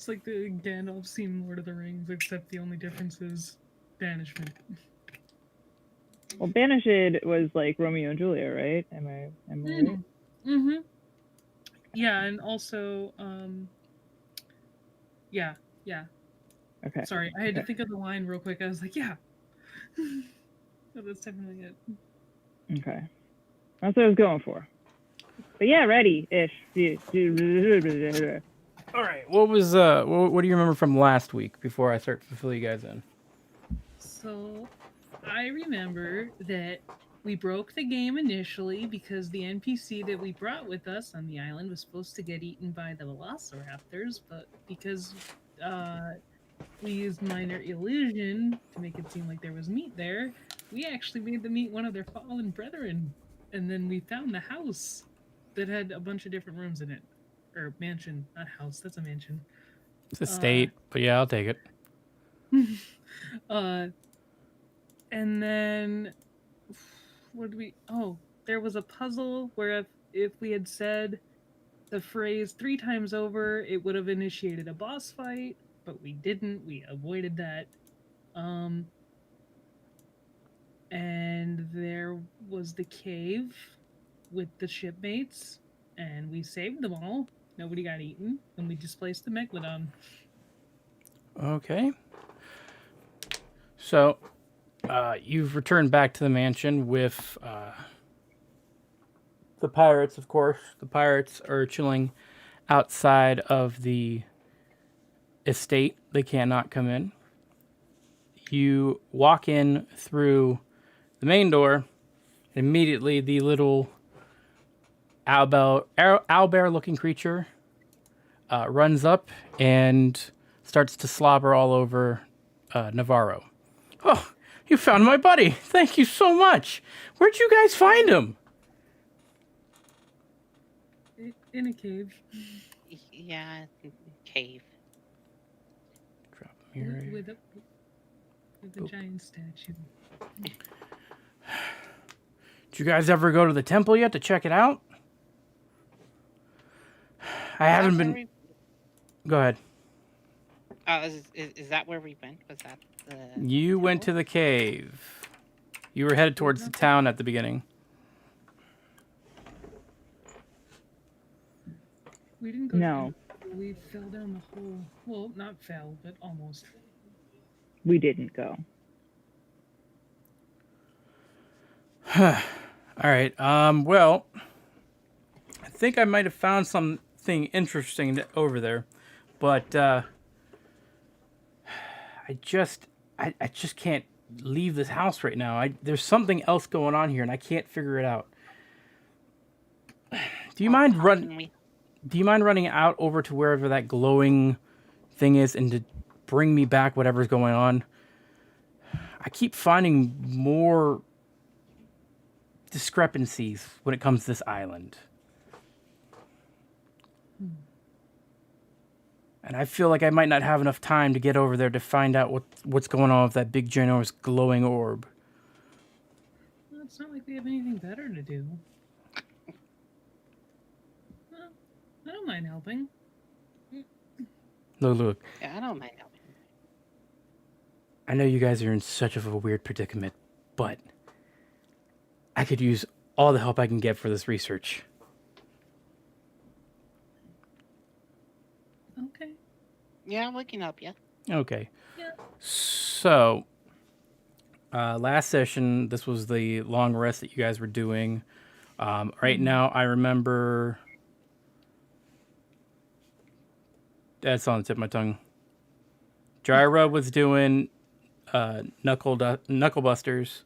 It's like the Gandalf scene Lord of the Rings, except the only difference is banishment. Well, Banished was like Romeo and Juliet, right? Am I right? Mm-hmm. Yeah, and also, yeah. Okay. Sorry, I had to think of the line real quick. I was like, yeah. That's definitely it. Okay. That's what I was going for. But yeah, ready-ish. All right. What was what do you remember from last week before I start to fill you guys in? So, I remember that we broke the game initially because the NPC that we brought with us on the island was supposed to get eaten by the velociraptors, but because uh, we used minor illusion to make it seem like there was meat there, we actually made them eat one of their fallen brethren. And then we found the house that had a bunch of different rooms in it. Or mansion, not house, that's a mansion. It's a state, but yeah, I'll take it. And then what did we there was a puzzle where if we had said the phrase 3 times over, it would have initiated a boss fight, but we didn't. We avoided that. And there was the cave with the shipmates, and we saved them all. Nobody got eaten, and we displaced the megalodon. Okay. So, you've returned back to the mansion with the pirates, of course. The pirates are chilling outside of the estate. They cannot come in. You walk in through the main door. Immediately, the little owlbear-looking creature runs up and starts to slobber all over Navarro. Oh, you found my buddy. Thank you so much. Where'd you guys find him? In a cave. Yeah, cave. Drop him here. With a giant statue. Did you guys ever go to the temple yet to check it out? I haven't been. Go ahead. Is that where we went? Was that the... You went to the cave. You were headed towards the town at the beginning. We didn't go. No. We fell down the hole. Well, not fell, but almost. We didn't go. All right. Well, I think I might have found something interesting over there, but I just can't leave this house right now. There's something else going on here, and I can't figure it out. Do you mind running out over to wherever that glowing thing is and to bring me back whatever's going on? I keep finding more discrepancies when it comes to this island. And I feel like I might not have enough time to get over there to find out what's going on with that big, ginormous, glowing orb. Well, it's not like we have anything better to do. Well, I don't mind helping. Look. Yeah, I don't mind helping. I know you guys are in such of a weird predicament, but I could use all the help I can get for this research. Okay. Yeah, we can help you. Okay. Yeah. So, last session, this was the long rest that you guys were doing. Right now, I remember... That's on the tip of my tongue. Gyra was doing knuckle busters. Is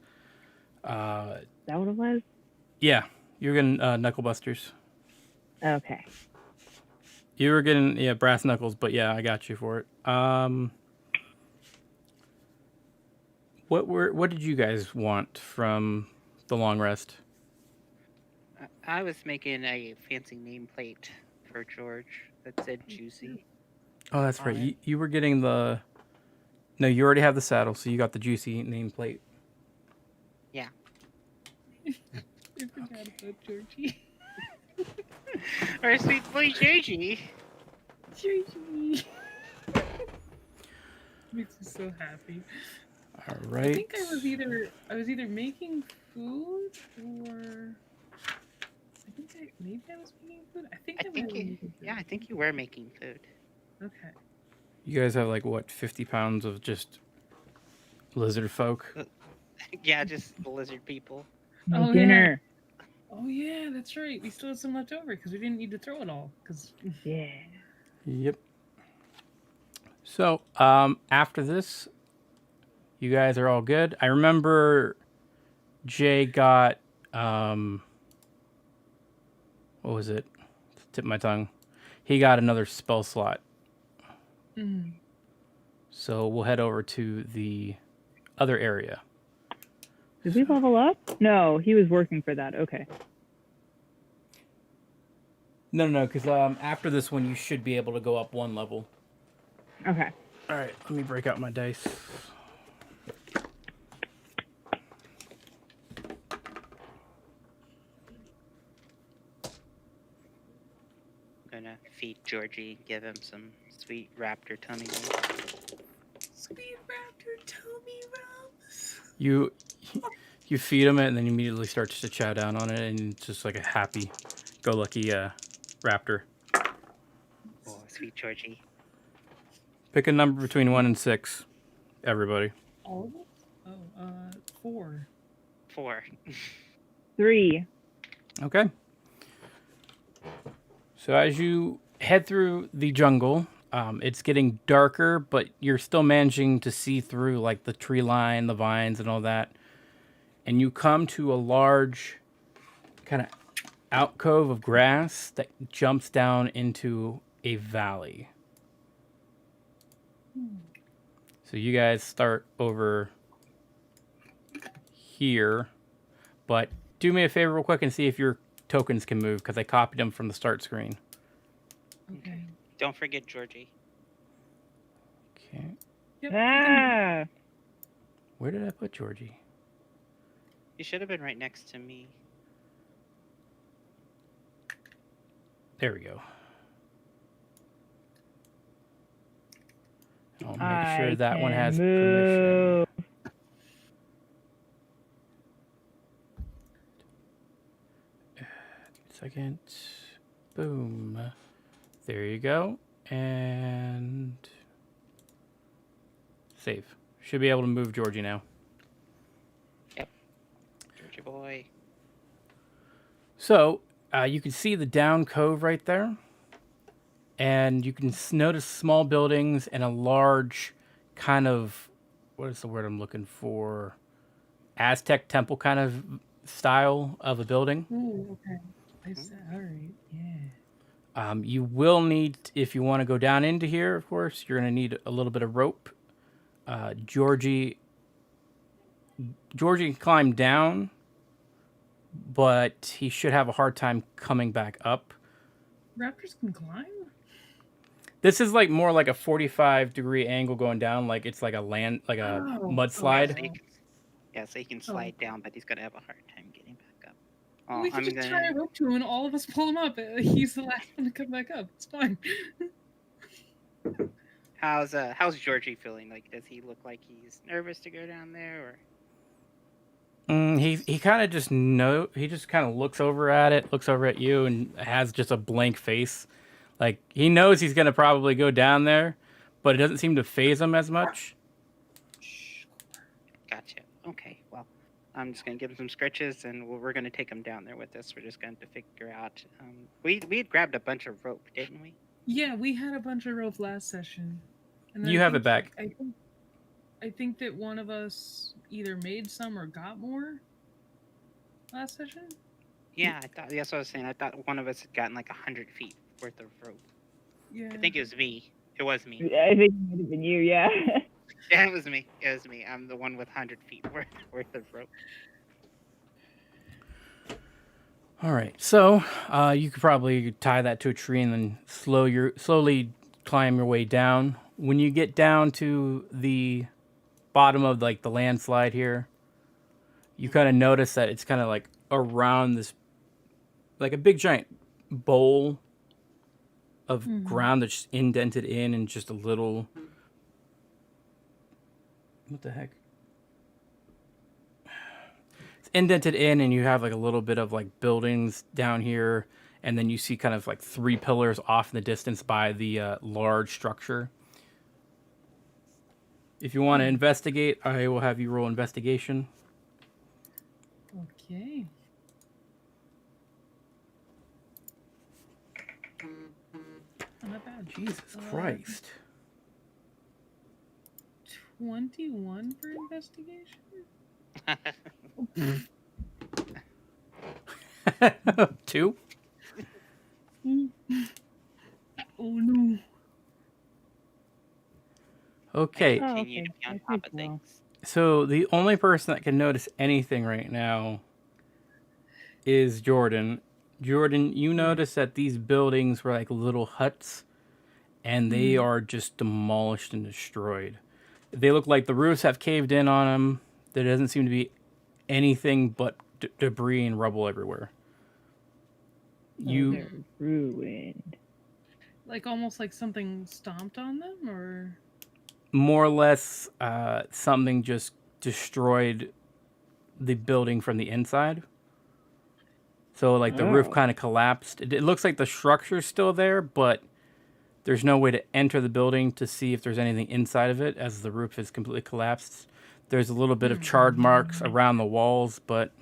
that what it was? Yeah, you were getting knuckle busters. Okay. You were getting brass knuckles, but yeah, I got you for it. What did you guys want from the long rest? I was making a fancy nameplate for George that said Juicy. Oh, that's right. You were getting the... No, you already have the saddle, so you got the Juicy nameplate. Yeah. I forgot about Georgie. Our sweet boy Georgie. Georgie. Makes me so happy. All I right. think I was either making food or maybe I was making food. I think I I might think have been you, making food. yeah, I think you were making food. Okay. You guys have like what, 50 pounds of just lizard folk? Yeah, just the lizard people. My Oh dinner. Oh yeah, that's right. We still had some left over because we didn't need to throw it all. Because Yeah. Yep. So, after this, you guys are all good. I remember Jay got, what was it? Tip my tongue. He got another spell slot. So we'll head over to the other area. Did we level up? No, he was working for that. Okay. No, because after this one, you should be able to go up one level. Okay. All right, let me break out my dice. I'm gonna feed Georgie, give him some sweet raptor tummy rub. sweet raptor tummy rubs. You feed him it, and then he immediately starts to chow down on it, and it's just like a happy-go-lucky raptor. Oh, sweet Georgie. Pick a number between 1 and 6, everybody. All of us? Oh, 4. 4. 3. Okay. So as you head through the jungle, it's getting darker, but you're still managing to see through like the tree line, the vines, and all that. And you come to a large kind of alcove of grass that jumps down into a valley. So you guys start over here, but do me a favor real quick and see if your tokens can move, because I copied them from the start screen. Okay. Don't forget Georgie. Okay. Yep. Ah. Where did I put Georgie? You should have been right next to me. There we go. I'll make sure that one has permission. Second. Boom. There you go. And save. Should be able to move Georgie now. Yep. Georgie boy. So, you can see the down cove right there. And you can notice small buildings and a large kind of, what is the word I'm looking for? Aztec temple kind of style of a building. Ooh, okay. All right. Yeah. You will need, if you want to go down into here, of course, you're going to need a little bit of rope. Georgie can climb down, but he should have a hard time coming back up. Raptors can climb? This is like more like a 45-degree angle going down, like it's like a mudslide. So he can slide down, but he's gonna have a hard time getting back up. We can just tie a rope to him and all of us pull him up. He's the last one to come back up. It's fine. How's Georgie feeling? Like, does he look like he's nervous to go down there, or? He kind of just he just kind of looks over at you, and has just a blank face. Like, he knows he's gonna probably go down there, but it doesn't seem to faze him as much. Gotcha. Okay, well, I'm just gonna give him some scratches, and we're gonna take him down there with us. We're just going to figure out. We had grabbed a bunch of rope, didn't we? Yeah, we had a bunch of rope last session. And You have it back. I think that one of us either made some or got more last session. Yeah, that's what I was saying. I thought one of us had gotten like 100 feet worth of rope. Yeah. I think it was me. It was me. I think it might have been you, yeah. Yeah, it was me. I'm the one with 100 feet worth of rope. All right, so you could probably tie that to a tree and then slowly climb your way down. When you get down to the bottom of like the landslide here, you kind of notice that it's kind of like around this, like a big giant bowl of ground that's just indented in and just a little What the heck? It's indented in, and you have like a little bit of like buildings down here, and then you see kind of like 3 pillars off in the distance by the large structure. If you want to investigate, I will have you roll investigation. Okay. Not bad. Jesus Christ. 21 for investigation? 2? Oh no. Okay. Oh, Continue okay. to be on I top think of well. things. So the only person that can notice anything right now is Jordan. Jordan, you notice that these buildings were like little huts, and they are just demolished and destroyed. They look like the roofs have caved in on them. There doesn't seem to be anything but debris and rubble everywhere. They're ruined. Like almost like something stomped on them, or More or less, something just destroyed the building from the inside. So like the roof kind of collapsed. It looks like the structure's still there, but there's no way to enter the building to see if there's anything inside of it, as the roof is completely collapsed. There's a little bit of charred marks around the walls, but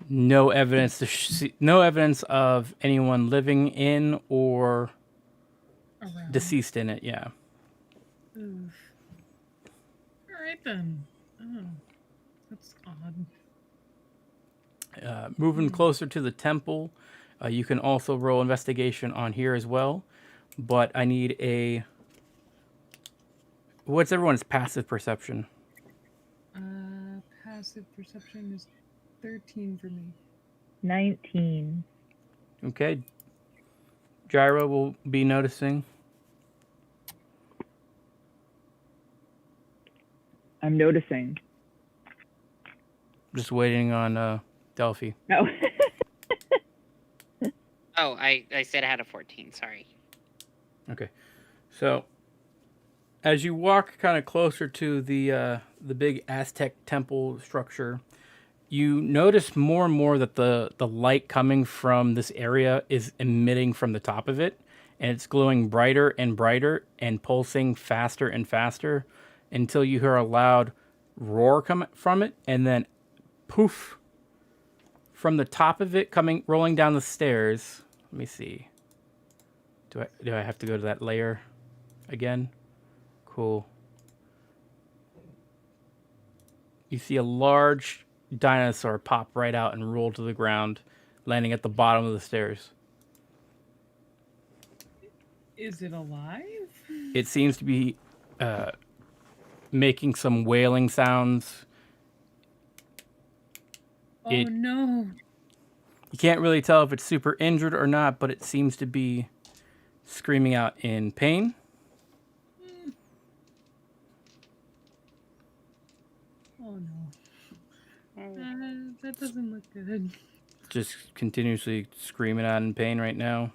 no evidence no evidence of anyone living in or around. deceased in it. Yeah. Oof. All right then. Oh, that's odd. Moving closer to the temple, you can also roll investigation on here as well. But I need a... What's everyone's passive perception? Passive perception is 13 for me. 19. Okay. Gyro will be noticing. I'm noticing. Just waiting on Delphi. No. Oh, I said I had a 14. Sorry. Okay. So, as you walk kind of closer to the big Aztec temple structure, you notice more and more that the light coming from this area is emitting from the top of it, and it's glowing brighter and brighter and pulsing faster and faster until you hear a loud roar come from it, and then poof, from the top of it rolling down the stairs. Let me see. Do I have to go to that layer again? Cool. You see a large dinosaur pop right out and roll to the ground, landing at the bottom of the stairs. Is it alive? It seems to be making some wailing sounds. Oh It- no. You can't really tell if it's super injured or not, but it seems to be screaming out in pain. Oh no. That doesn't look good. Just continuously screaming out in pain right now.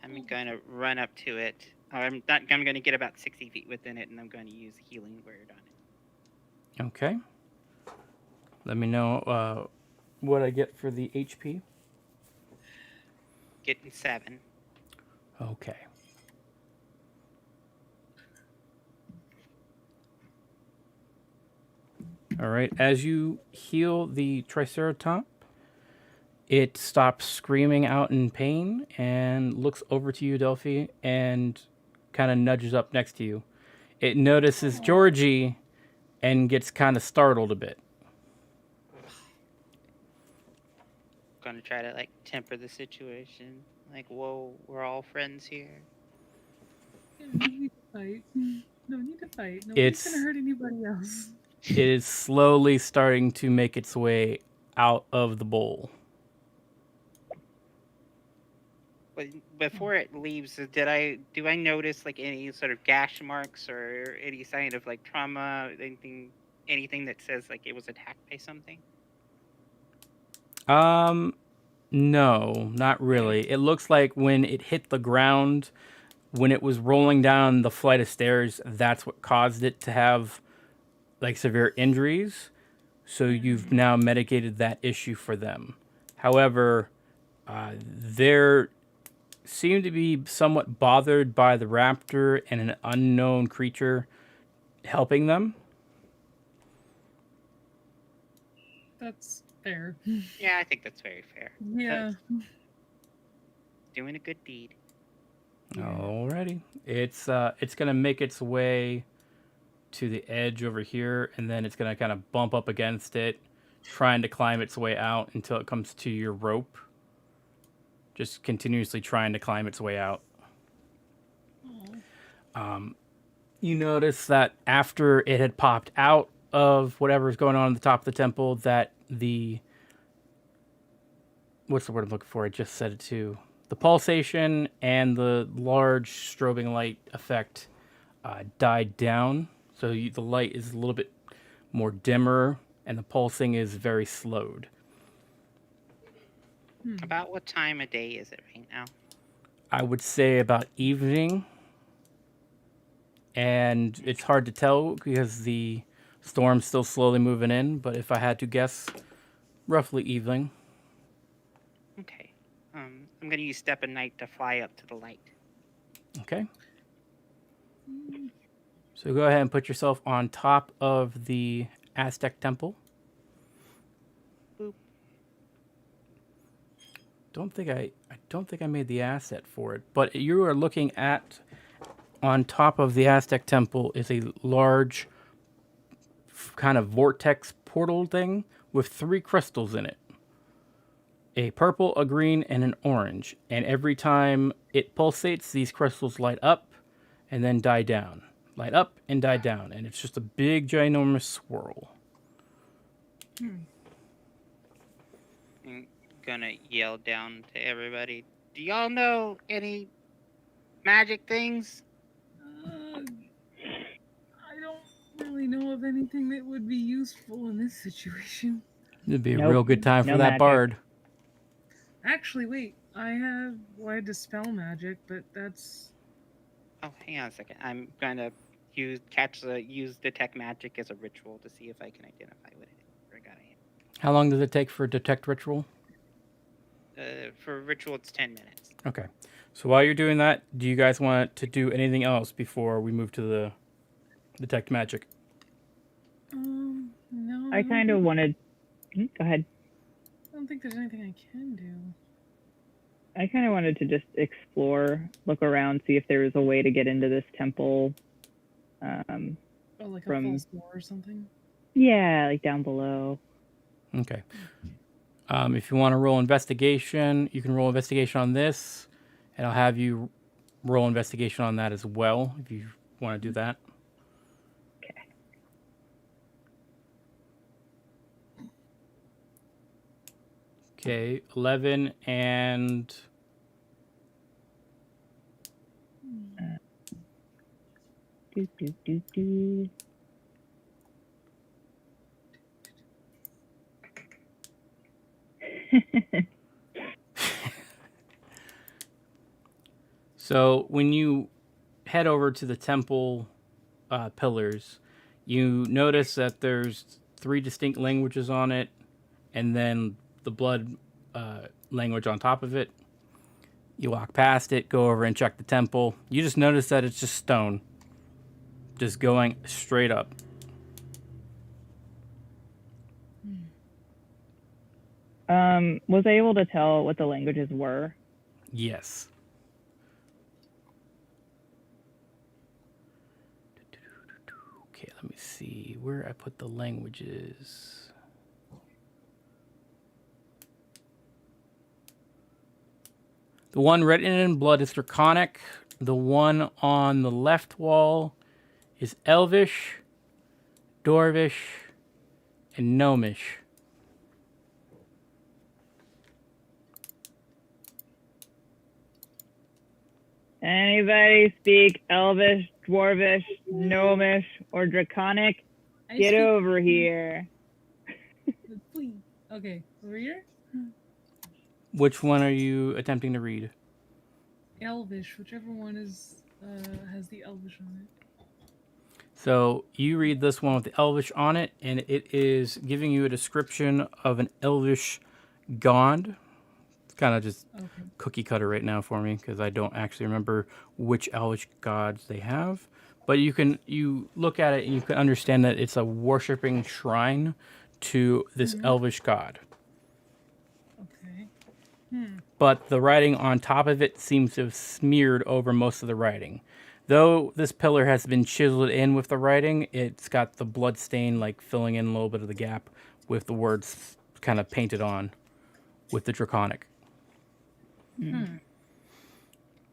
I'm going to run up to it. I'm going to get about 60 feet within it, and I'm going to use healing word on it. Okay. Let me know what I get for the HP. Getting 7. Okay. All right. As you heal the Triceratop, it stops screaming out in pain and looks over to you, Delphi, and kind of nudges up next to you. It notices Georgie and gets kind of startled a bit. Going to try to like temper the situation. Like, whoa, we're all friends here. No need to fight. No need to fight. Nobody's It's- gonna hurt anybody else. It is slowly starting to make its way out of the bowl. But before it leaves, do I notice like any sort of gash marks or any sign of like trauma, anything that says like it was attacked by something? No, not really. It looks like when it hit the ground, when it was rolling down the flight of stairs, that's what caused it to have like severe injuries. So you've now mitigated that issue for them. However, they're seem to be somewhat bothered by the raptor and an unknown creature helping them. That's fair. Yeah, I think that's very fair. Yeah. Doing a good deed. Alrighty, it's gonna make its way to the edge over here, and then it's gonna kind of bump up against it, trying to climb its way out until it comes to your rope. Just continuously trying to climb its way out. You notice that after it had popped out of whatever's going on at the top of the temple, that the what's the word I'm looking for? I just said it too. The pulsation and the large strobing light effect died down. So the light is a little bit more dimmer, and the pulsing is very slowed. About what time of day is it right now? I would say about evening. And it's hard to tell because the storm's still slowly moving in. But if I had to guess, roughly evening. Okay. I'm going to use Step of Night to fly up to the light. Okay. So go ahead and put yourself on top of the Aztec temple. Boop. I don't think I made the asset for it, but you are looking at on top of the Aztec temple is a large kind of vortex portal thing with 3 crystals in it. A purple, a green, and an orange. And every time it pulsates, these crystals light up and then die down. Light up and die down. And it's just a big, ginormous swirl. I'm gonna yell down to everybody. Do y'all know any magic things? I don't really know of anything that would be useful in this situation. It'd be a Nope. real good time No for that magic. bard. Actually, wait. I had dispel magic, but that's Oh, hang on a second. I'm gonna use detect magic as a ritual to see if I can identify what I got. How long does it take for detect ritual? For ritual, it's 10 minutes. Okay. So while you're doing that, do you guys want to do anything else before we move to the detect magic? no. I kind of wanted. Go ahead. I don't think there's anything I can do. I kind of wanted to just explore, look around, see if there was a way to get into this temple. Oh, like a From- false door or something. Yeah, like down below. Okay. If you want to roll investigation, you can roll investigation on this, and I'll have you roll investigation on that as well if you want to do that. Okay, 11 and Do, do, do, do. so when you head over to the temple pillars, you notice that there's 3 distinct languages on it, and then the blood language on top of it. You walk past it, go over and check the temple. You just notice that it's just stone, just going straight up. Was I able to tell what the languages were? Yes. Okay, let me see where I put the languages. The one written in blood is Draconic. The one on the left wall is Elvish, Dwarvish, and Gnomish. Anybody speak Elvish, Dwarvish, Gnomish, or Draconic? I Get speak- over here. Please. Okay, over here? Which one are you attempting to read? Elvish, whichever one is has the Elvish on it. So you read this one with the Elvish on it, and it is giving you a description of an Elvish god. It's kind of just Okay. cookie cutter right now for me because I don't actually remember which Elvish gods they have. But you look at it and you can understand that it's a worshipping shrine to this Elvish god. Okay. But the writing on top of it seems to have smeared over most of the writing. Though this pillar has been chiseled in with the writing, it's got the blood stain like filling in a little bit of the gap with the words kind of painted on with the draconic.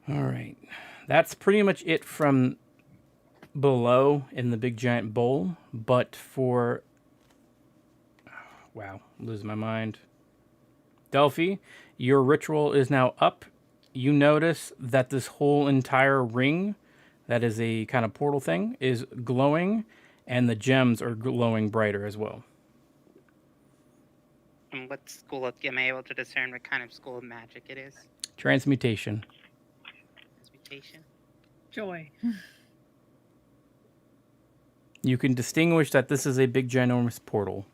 All right. That's pretty much it from below in the big giant bowl. But for... Wow, I'm losing my mind. Delphi, your ritual is now up. You notice that this whole entire ring, that is a kind of portal thing, is glowing, and the gems are glowing brighter as well. And what school am I able to discern what kind of school of magic it is? Transmutation. Transmutation. Joy. You can distinguish that this is a big ginormous portal.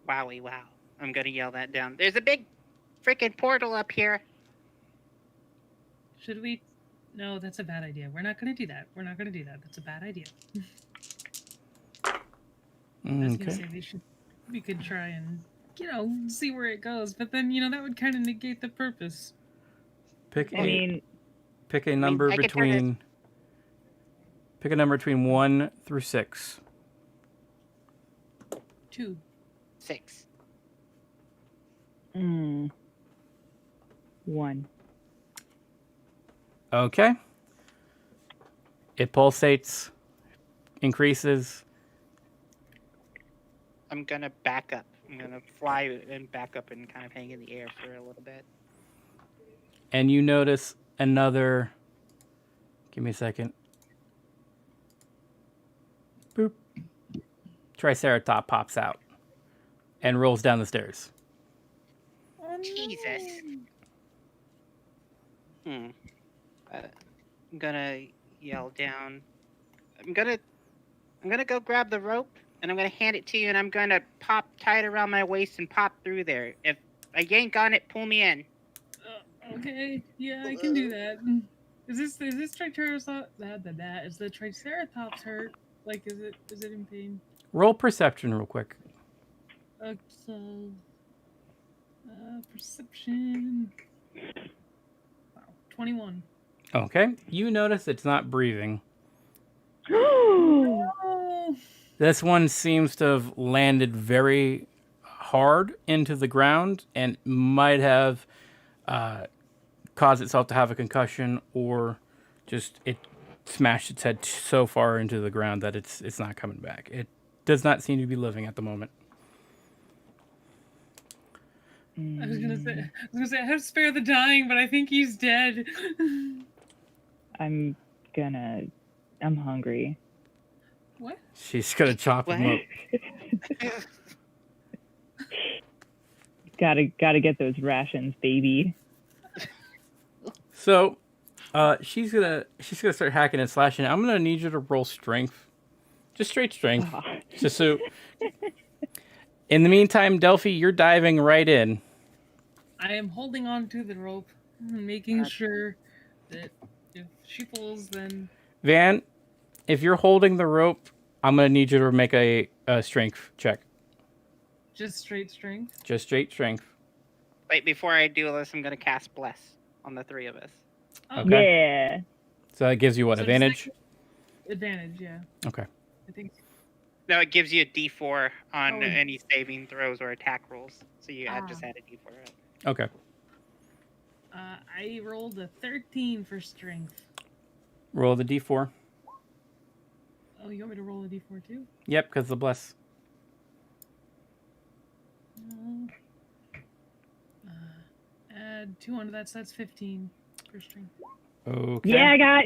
Wowie wow. I'm gonna yell that down. There's a big freaking portal up here. Should we? No, that's a bad idea. We're not going to do that. We're not going to do that. That's a bad idea. I was going to say we could try and, see where it goes. But then, that would kind of negate the purpose. Pick a number between 1 through 6. 2. 6. 1. Okay. It pulsates, increases. I'm gonna back up. I'm gonna fly and back up and kind of hang in the air for a little bit. And you notice another... Give me a second. Boop. Triceratop pops out and rolls down the stairs. Oh, Jesus. I'm gonna yell down. I'm gonna go grab the rope and I'm gonna hand it to you and I'm gonna tie it around my waist and pop through there. If I yank on it, pull me in. Okay, yeah, I can do that. Is this Triceratops? Is the Triceratops hurt? Like, is it in pain? Roll perception real quick. So, perception. Wow, 21. Okay. You notice it's not breathing. Oh. This one seems to have landed very hard into the ground and might have caused itself to have a concussion, or just it smashed its head so far into the ground that it's not coming back. It does not seem to be living at the moment. I was gonna say I have to spare the dying, but I think he's dead. I'm hungry. What? She's gonna chop him up. Gotta get those rations, baby. So, she's gonna start hacking and slashing. I'm gonna need you to roll strength, just straight strength, just so. In the meantime, Delphi, you're diving right in. I am holding on to the rope, making sure that if she pulls, then... Van, if you're holding the rope, I'm going to need you to make a strength check. Just straight strength? Just straight strength. Wait, before I do this, I'm going to cast Bless on the 3 of us. Oh. Okay. Yeah. So that gives you what, advantage? Advantage, yeah. Okay. I think. No, it gives you a D4 on any saving throws or attack rolls. So you just add a D4. Right? Okay. I rolled a 13 for strength. Roll the D4. Oh, you want me to roll a D4 too? Yep, because the bless. Add 2 onto that, so that's 15 for strength. Okay. Yeah,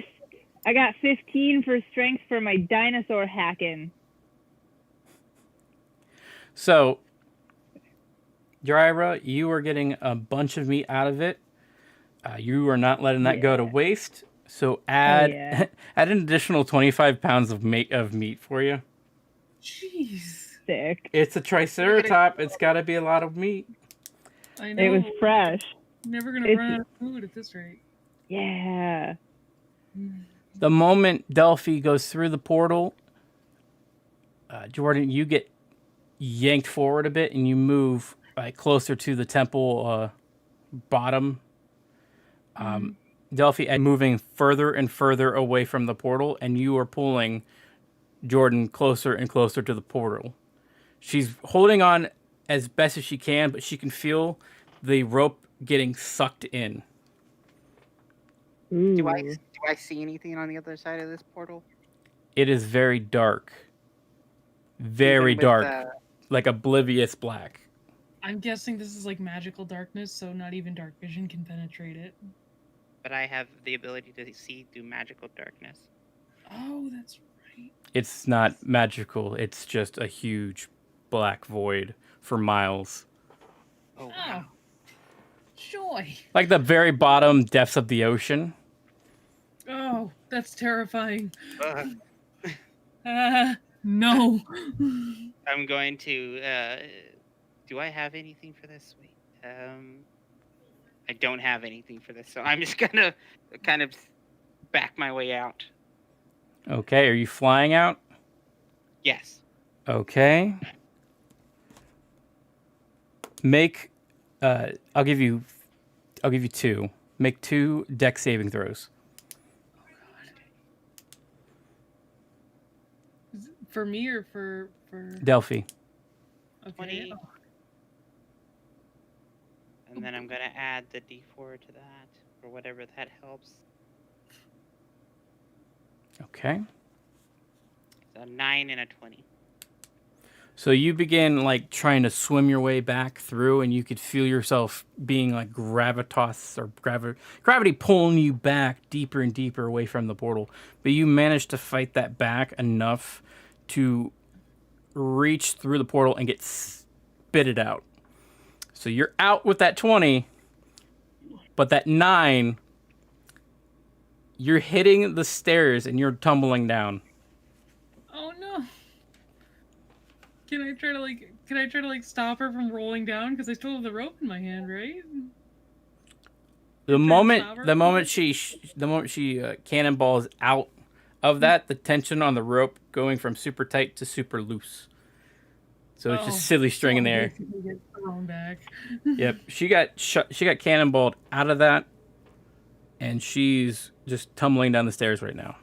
I got 15 for strength for my dinosaur hacking. So, Jaira, you are getting a bunch of meat out of it. You are not letting that go to waste. So add yeah. add an additional 25 pounds of meat for you. Jeez. Sick. It's a triceratop. It's got to be a lot of meat. I It was know. fresh. Never gonna It's- run out of food at this rate. Yeah. The moment Delphi goes through the portal, Jordan, you get yanked forward a bit and you move closer to the temple bottom. Delphi moving further and further away from the portal, and you are pulling Jordan closer and closer to the portal. She's holding on as best as she can, but she can feel the rope getting sucked in. Ooh. Do I see anything on the other side of this portal? It is very dark. Very Even with dark. Like oblivious black. I'm guessing this is like magical darkness, so not even dark vision can penetrate it. But I have the ability to see through magical darkness. Oh, that's right. It's not magical. It's just a huge black void for miles. Oh, Oh, wow. joy. Like the very bottom depths of the ocean. Oh, that's terrifying. Ugh. No. I'm going to. Do I have anything for this? Wait. I don't have anything for this, so I'm just gonna kind of back my way out. Okay, are you flying out? Yes. Okay. Make I'll give you 2. Make 2 dex saving throws. Is it for me or for Delphi. okay. 20. Oh, And then I'm gonna add the D4 to that, or whatever that helps. Okay. So 9 and a 20. So you begin like trying to swim your way back through, and you could feel yourself being like gravitas or gravity pulling you back deeper and deeper away from the portal. But you managed to fight that back enough to reach through the portal and get spitted out. So you're out with that 20, but that 9, you're hitting the stairs and you're tumbling down. oh no. Can I try to like stop her from rolling down because I still have the rope in my hand, right? The trying to stop her? moment she cannonballs out of that, the tension on the rope going from super tight to super loose. So it's just silly string in so I there. basically get thrown back. Yep, she got cannonballed out of that, and she's just tumbling down the stairs right now.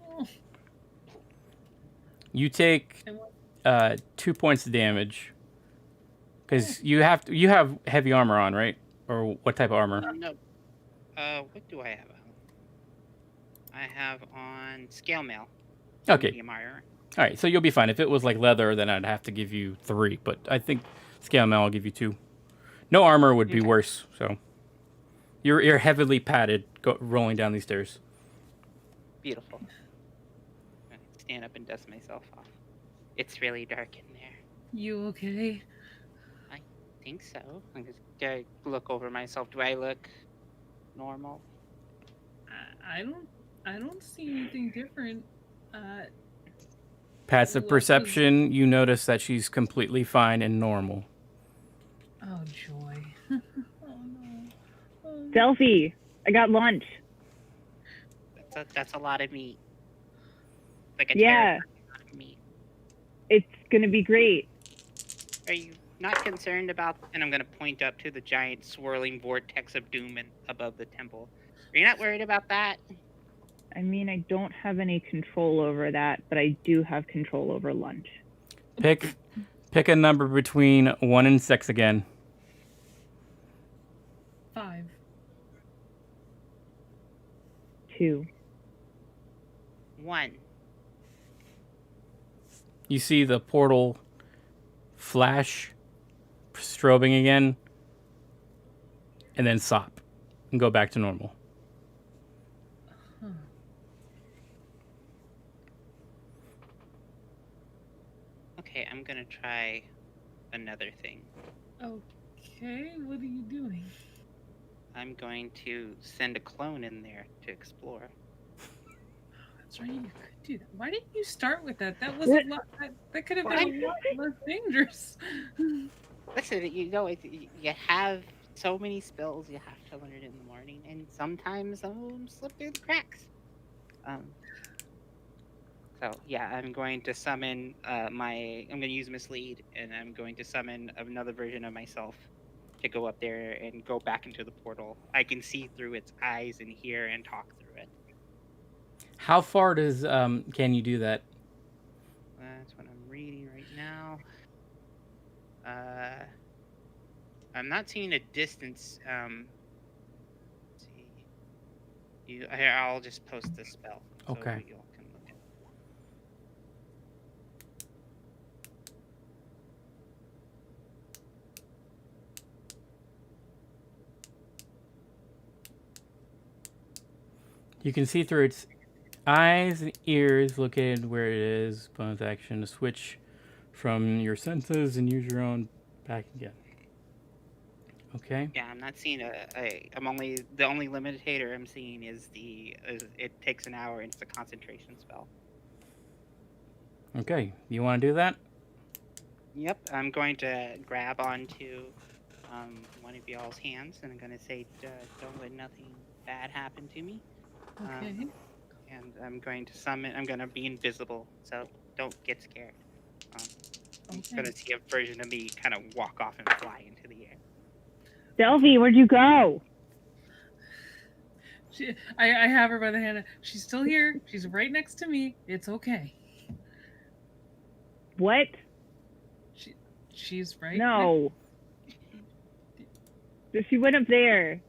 Oh, You take and what- 2 points of damage because you have heavy armor on, right? Or what type of armor? No. What do I have on? I have on scale mail. Okay. Medium armor. All right, so you'll be fine. If it was like leather, then I'd have to give you 3, but I think scale mail I'll give you 2. No armor would be Okay. worse. So you're heavily padded rolling down these stairs. Beautiful. I stand up and dust myself off. It's really dark in there. You okay? I think so. I'm just gonna look over myself. Do I look normal? I don't see anything different. Passive What was- perception, you notice that she's completely fine and normal. Oh joy. Oh no. Oh, no. Delphi, I got lunch. That's a lot of meat. Like a Yeah. terrifying amount of meat. It's gonna be great. Are you not concerned about? And I'm gonna point up to the giant swirling vortex of doom above the temple. Are you not worried about that? I mean, I don't have any control over that, but I do have control over lunch. Pick a number between 1 and 6 again. 5. 2. 1. You see the portal flash, strobing again, and then stop and go back to normal. Huh. Okay, I'm gonna try another thing. Okay, what are you doing? I'm going to send a clone in there to explore. That's right. You could do that. Why didn't you start with that? That was a lot. That could have been a lot less dangerous. Listen, you have so many spells you have to learn in the morning, and sometimes some of them slip through the cracks. So yeah, I'm going to summon I'm going to use mislead, and I'm going to summon another version of myself to go up there and go back into the portal. I can see through its eyes and hear and talk through it. How far does can you do that? That's what I'm reading right now. I'm not seeing a distance. Let's see. Here, I'll just post the spell. So Okay. you all can look at it. You can see through its eyes and ears located where it is. Bonus action to switch from your senses and use your own back again. Okay. Yeah, I'm not seeing I'm only the only limitator I'm seeing is it takes an hour and it's a concentration spell. Okay. You want to do that? Yep, I'm going to grab onto one of y'all's hands and I'm going to say, "Don't let nothing bad happen to me." Okay. And I'm going to summon. I'm going to be invisible, so don't get scared. I'm going to see a version of me kind of walk off and fly into the air. Delphi, where'd you go? I have her by the hand. She's still here. She's right next to me. It's okay. What? She's right. No. She went up there.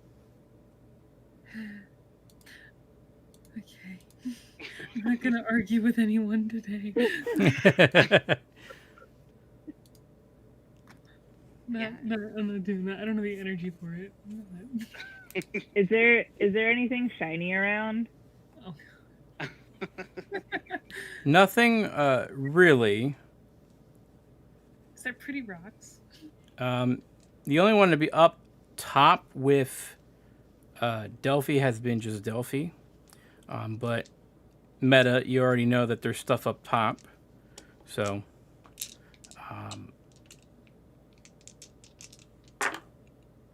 Okay. I'm not gonna argue with anyone today. I'm not doing that. I don't have the energy for it. Is there anything shiny around? Oh. Nothing really. Is there pretty rocks? The only one to be up top with Delphi has been just Delphi. But meta, you already know that there's stuff up top. So,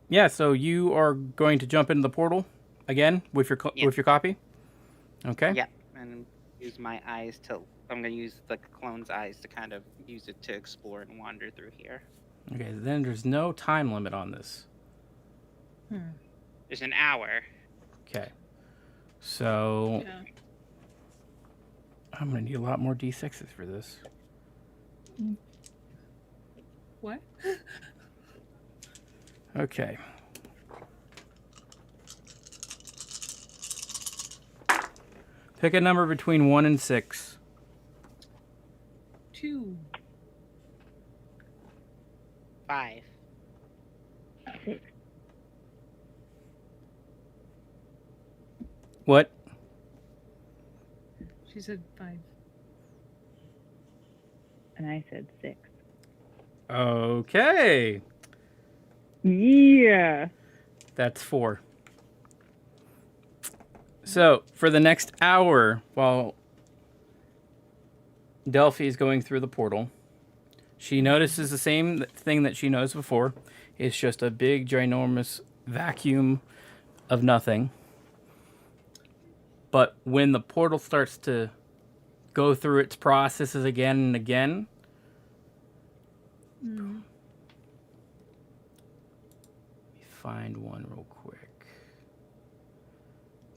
yeah, so you are going to jump into the portal again with your with your copy? Okay. Yeah, and use my eyes to... I'm going to use the clone's eyes to kind of use it to explore and wander through here. Okay, then there's no time limit on this. There's an hour. Okay. So, Yeah. I'm going to need a lot more D6s for this. What? Okay. Pick a number between 1 and 6. 2. 5. 6. What? She said 5. And I said 6. Okay. Yeah. That's 4. So, for the next hour, while Delphi is going through the portal, she notices the same thing that she knows before. It's just a big, ginormous vacuum of nothing. But when the portal starts to go through its processes again and again, let me find one real quick.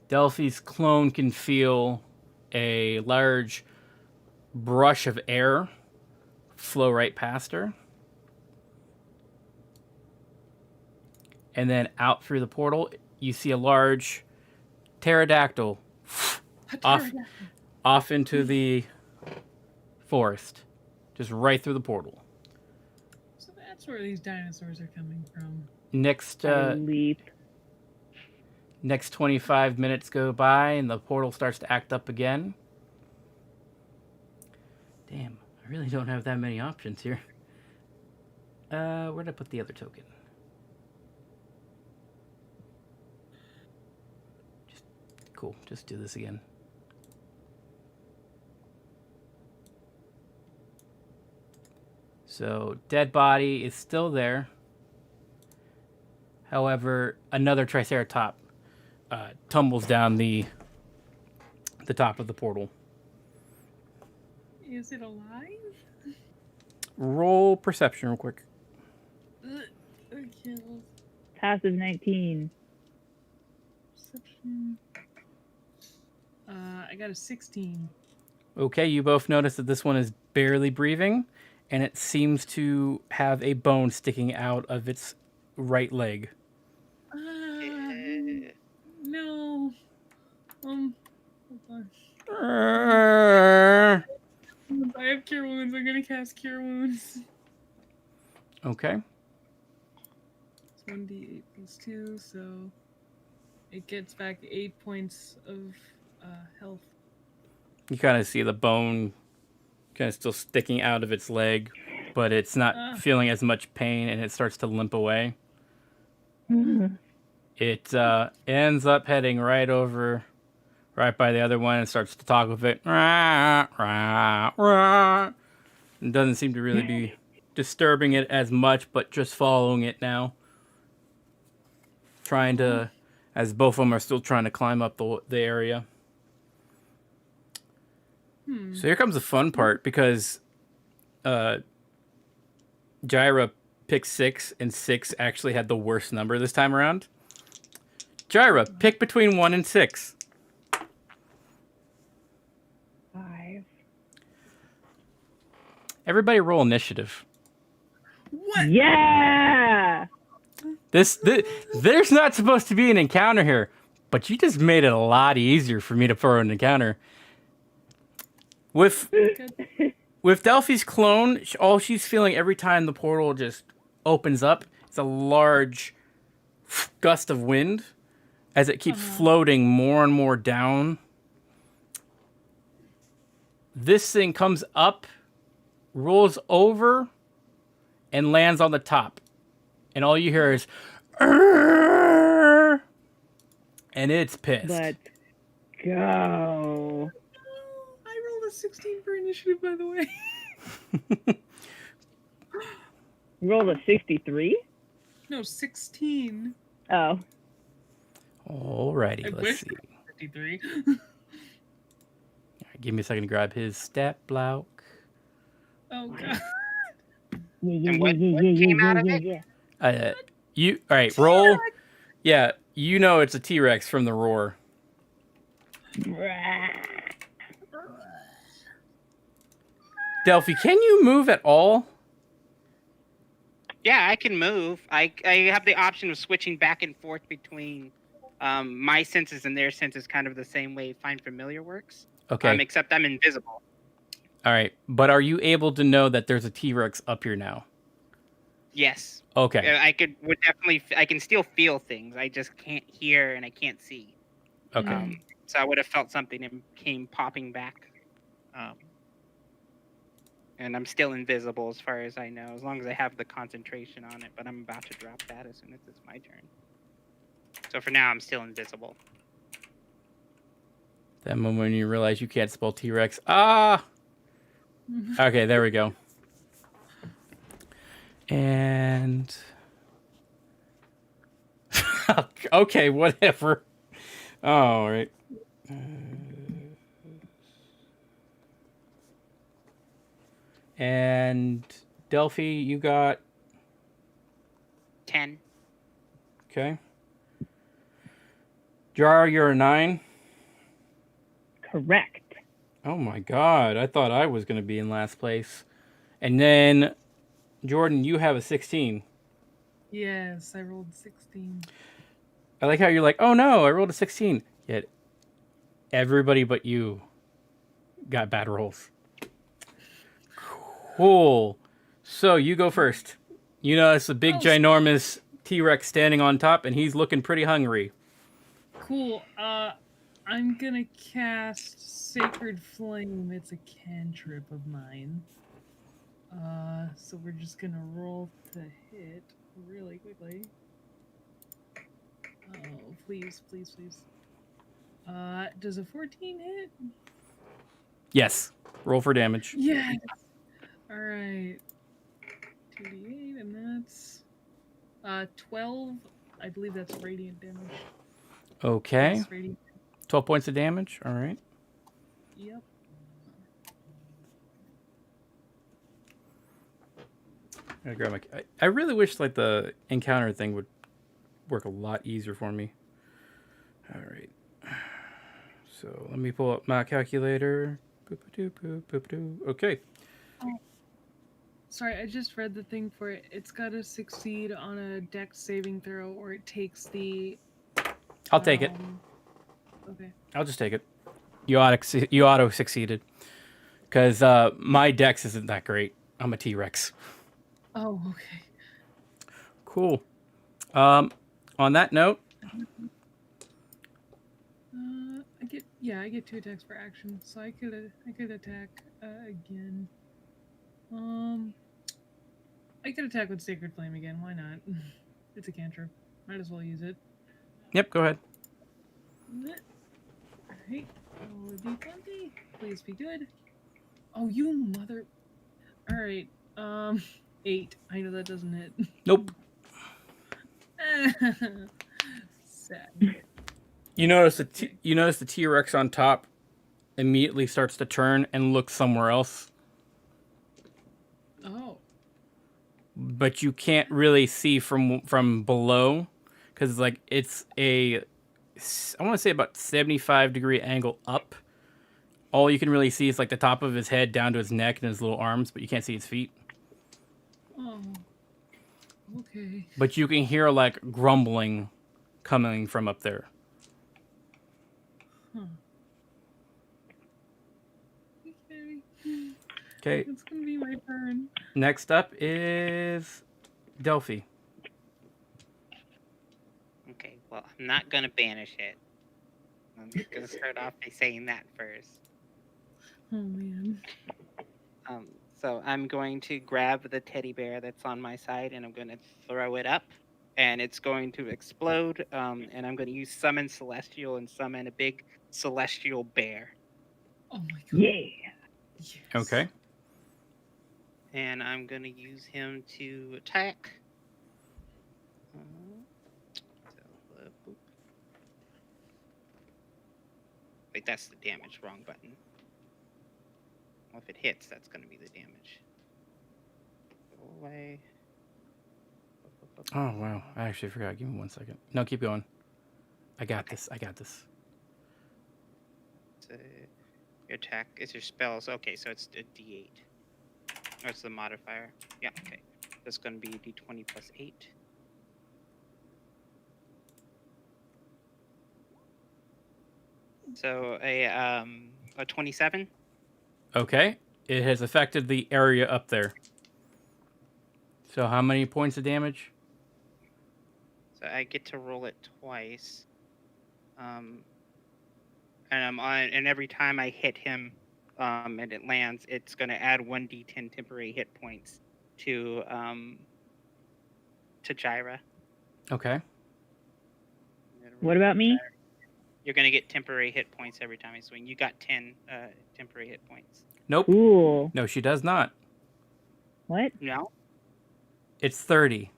Delphi's clone can feel a large brush of air flow right past her. And then out through the portal, you see a large pterodactyl off into the forest. Just right through the portal. So that's where these dinosaurs are coming from. Next Leap. next 25 minutes go by and the portal starts to act up again. Damn, I really don't have that many options here. Where did I put the other token? cool. Just do this again. So dead body is still there. However, another Triceratop tumbles down the top of the portal. Is it alive? Roll perception real quick. Okay. Passive 19. Perception. I got a 16. Okay, you both notice that this one is barely breathing, and it seems to have a bone sticking out of its right leg. No. Hold on. I have Cure Wounds. I'm gonna cast Cure Wounds. Okay. It's 1d8 plus 2, so it gets back 8 points of health. You kind of see the bone kind of still sticking out of its leg, but it's not feeling as much pain, and it starts to limp away. It ends up heading right by the other one and starts to talk with it. It doesn't seem to really be disturbing it as much, but just following it now. Trying to, as both of them are still trying to climb up the area. So here comes the fun part, because Gyra picked 6, and 6 actually had the worst number this time around. Gyra, pick between 1 and 6. 5. Everybody roll initiative. What? Yeah! There's not supposed to be an encounter here, but you just made it a lot easier for me to throw an encounter. With Delphi's clone, all she's feeling every time the portal just opens up is a large gust of wind as it keeps floating more and more down. This thing comes up, rolls over, and lands on the top. And all you hear is, "Arr!" And it's pissed. Let's go. I rolled a 16 for initiative, by the way. You rolled a 63? No, 16. Oh. Alrighty, I let's wish see. 53. Give me a second to grab his stat block. Oh, God. And what came out of it? All right, roll. Yeah, you know it's a T-Rex from the roar. Delphi, can you move at all? Yeah, I can move. I have the option of switching back and forth between my senses and their senses, kind of the same way Find Familiar works. Okay. Except I'm invisible. All right, but are you able to know that there's a T-Rex up here now? Yes. Okay. I can still feel things. I just can't hear and I can't see. Okay. So I would have felt something and came popping back. And I'm still invisible as far as I know, as long as I have the concentration on it. But I'm about to drop that as soon as it's my turn. So for now, I'm still invisible. That moment when you realize you can't spell T-Rex. Okay, there we go. And okay, whatever. All right. And Delphi, you got 10. Okay. Jar, you're a 9. Correct. Oh my god, I thought I was going to be in last place. And then, Jordan, you have a 16. Yes, I rolled 16. I like how you're like, oh no, I rolled a 16. Yet, everybody but you got bad rolls. Cool. So, you go first. You notice a big, ginormous T-Rex standing on top, and he's looking pretty hungry. Cool. I'm gonna cast Sacred Flame. It's a cantrip of mine. So we're just gonna roll to hit really quickly. Oh, please, please, please. Does a 14 hit? Yes. Roll for damage. Yes. All right. 2d8, and that's 12. I believe that's radiant damage. Okay. Yes, radiant. 12 points of damage. All right. Yep. I grab I really wish like the encounter thing would work a lot easier for me. All right. So let me pull up my calculator. Okay. Sorry, I just read the thing for it. It's got to succeed on a dex saving throw, or it takes the. I'll take it. Okay. I'll just take it. You auto succeeded. Because my dex isn't that great. I'm a T-Rex. Oh, okay. Cool. On that note, I get 2 attacks per action, so I could attack again. I could attack with Sacred Flame again. Why not? It's a cantrip. Might as well use it. yep, go ahead. Alright. Roll a d20. Please be good. Oh, you mother. Alright. 8. I know that doesn't hit. Nope. Sad. You notice the T-Rex on top immediately starts to turn and look somewhere else, Oh. but you can't really see from below because like it's a I want to say about 75-degree angle up. All you can really see is like the top of his head down to his neck and his little arms, but you can't see his feet. Oh. Okay. But you can hear like grumbling coming from up there. Huh. Okay. Okay. It's gonna be my turn. Next up is Delphi. Okay, well, I'm not gonna banish it. I'm just gonna start off by saying that first. Oh man. So I'm going to grab the teddy bear that's on my side, and I'm gonna throw it up, and it's going to explode. And I'm gonna use Summon Celestial and summon a big celestial bear. Oh my god. Yeah. Yes. Okay. And I'm gonna use him to attack. Boop. Wait, that's the damage. Wrong button. Well, if it hits, that's gonna be the damage. Go away. Oh wow, I actually forgot. Give me 1 second. No, keep going. I got this. I got this. So your attack is your spells. Okay, so it's a D8. What's the modifier? Yeah, okay. That's going to be D20 plus 8. So a 27. Okay. It has affected the area up there. So how many points of damage? So I get to roll it twice. And every time I hit him, and it lands, it's going to add 1d10 temporary hit points to Gyra. Okay. What about me? You're going to get temporary hit points every time I swing. You got 10 temporary hit points. Nope. Cool. No, she does not. What? No? It's 30.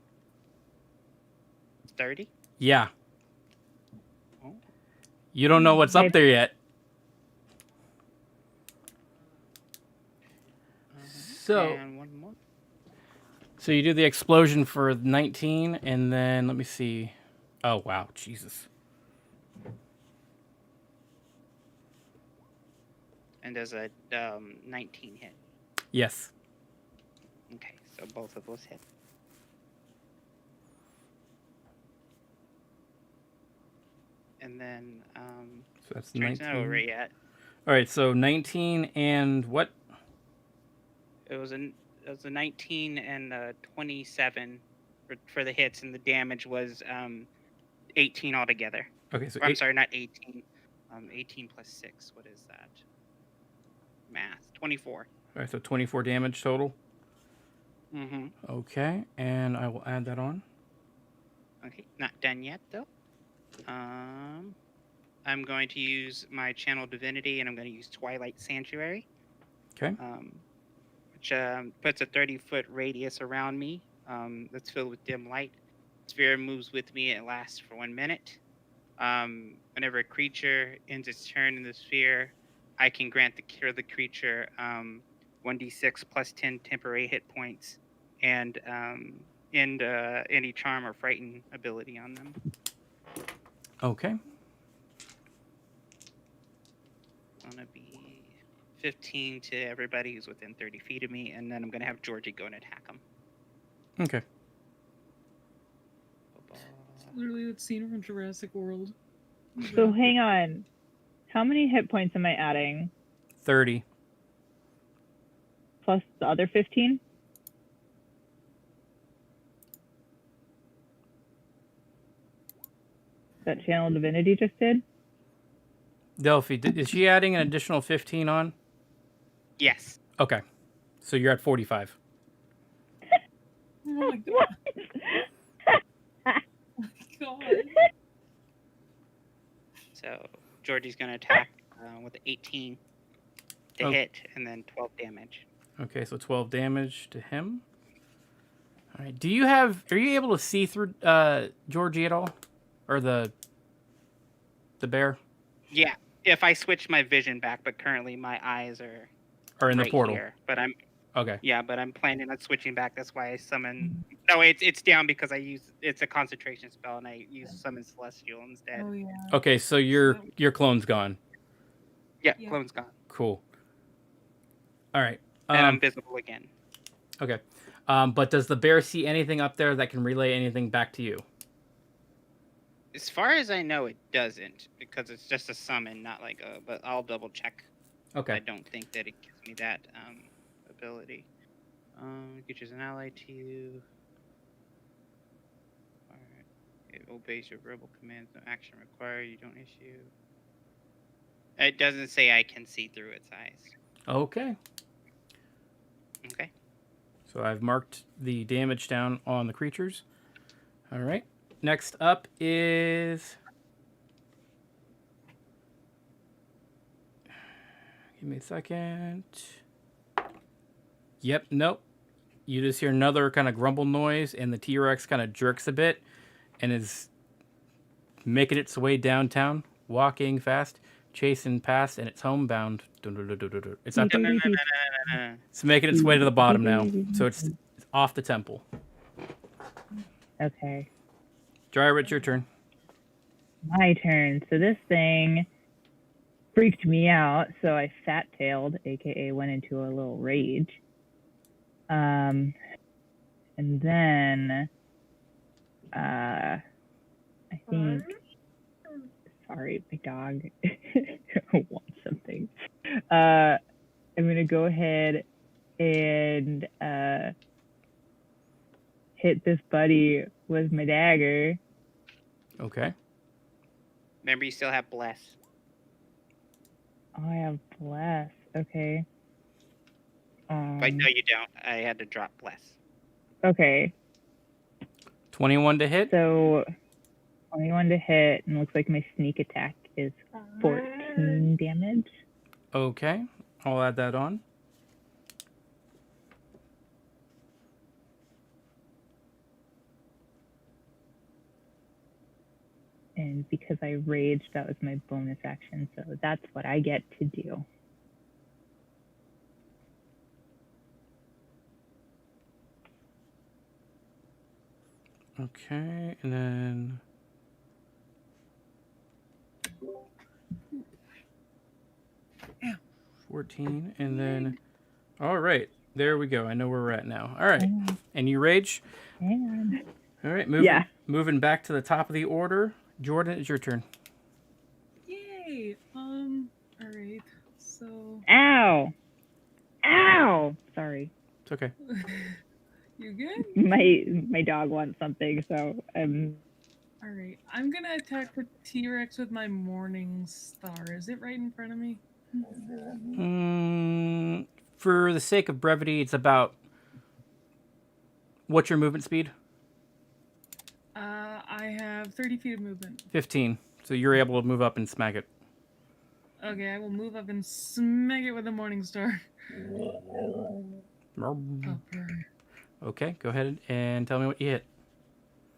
30? Yeah. Oh. You don't know what's up there yet. So, And one more. so you do the explosion for 19, and then let me see. Oh wow, Jesus. And there's a 19 hit. Yes. Okay, so both of those hit. And then So that's turn's 19. not over yet. All right, so 19 and what? It was a 19 and a 27 for the hits, and the damage was 18 altogether. Okay, so Or, I'm sorry, not 18. 18 plus 6. What is that? Math. 24. All right, so 24 damage total. Mm-hmm. Okay, and I will add that on. Okay, not done yet though. I'm going to use my Channel Divinity, and I'm going to use Twilight Sanctuary. Okay. Which puts a 30-foot radius around me that's filled with dim light. Sphere moves with me. It lasts for 1 minute. Whenever a creature ends its turn in the sphere, I can grant the creature 1d6 plus 10 temporary hit points and end any charm or frighten ability on them. Okay. It's going to be 15 to everybody who's within 30 feet of me, and then I'm going to have Georgie go and attack him. Okay. It's literally that scene from Jurassic World. So hang on. How many hit points am I adding? 30. Plus the other 15? That Channel Divinity just did? Delphi, is she adding an additional 15 on? Yes. Okay. So you're at 45. Oh my god. What? Oh my god. So Georgie's going to attack with 18 to hit, and then 12 damage. Okay, so 12 damage to him. All right. Are you able to see through Georgie at all? Or the bear? Yeah, if I switch my vision back, but currently my eyes are Or in right the portal? here. But I'm Okay. Yeah, but I'm planning on switching back. That's why I summon. No, it's down because it's a concentration spell, and I use summon celestial instead. Oh yeah. Okay, so your clone's gone. Yeah, Yeah. clone's gone, Cool. All right. and I'm visible again. Okay. But does the bear see anything up there that can relay anything back to you? As far as I know, it doesn't because it's just a summon, not like a. But I'll double check. Okay. I don't think that it gives me that ability. Creatures an ally to you. Alright. It obeys your verbal commands. No action required. You don't issue. It doesn't say I can see through its eyes. Okay. Okay. So I've marked the damage down on the creatures. All right. Next up is... Give me a second. Yep, nope. You just hear another kind of grumble noise, and the T-Rex kind of jerks a bit and is making its way downtown, walking fast, chasing past, and it's homebound. It's at the, it's making its way to the bottom now, so it's off the temple. Okay. Dryra, it's your turn. My turn. So this thing freaked me out, so I fat-tailed, aka went into a little rage. And then I think sorry, my dog wants something. I'm gonna go ahead and hit this buddy with my dagger. Okay. Remember, you still have bless. Oh, I have bless. Okay. But no, you don't. I had to drop bless. Okay. 21 to hit. So 21 to hit, and looks like my sneak attack is 14 damage. Okay. I'll add that on. And because I raged, that was my bonus action, so that's what I get to do. Okay, and then... Ow. 14, and then... All right, there we go. I know where we're at now. All right, and you rage? Hang All right, Yeah. moving back to the top of the order. Jordan, it's your turn. Yay. All right. So. on. Ow! Sorry. It's okay. You good? My dog wants something, so All right. I'm gonna attack the T-Rex with my Morning Star. Is it right in front of me? For the sake of brevity, it's about... What's your movement speed? I have 30 feet of movement. 15. So you're able to move up and smack it. Okay, I will move up and smack it with a morning star. Okay, go ahead and tell me what you hit.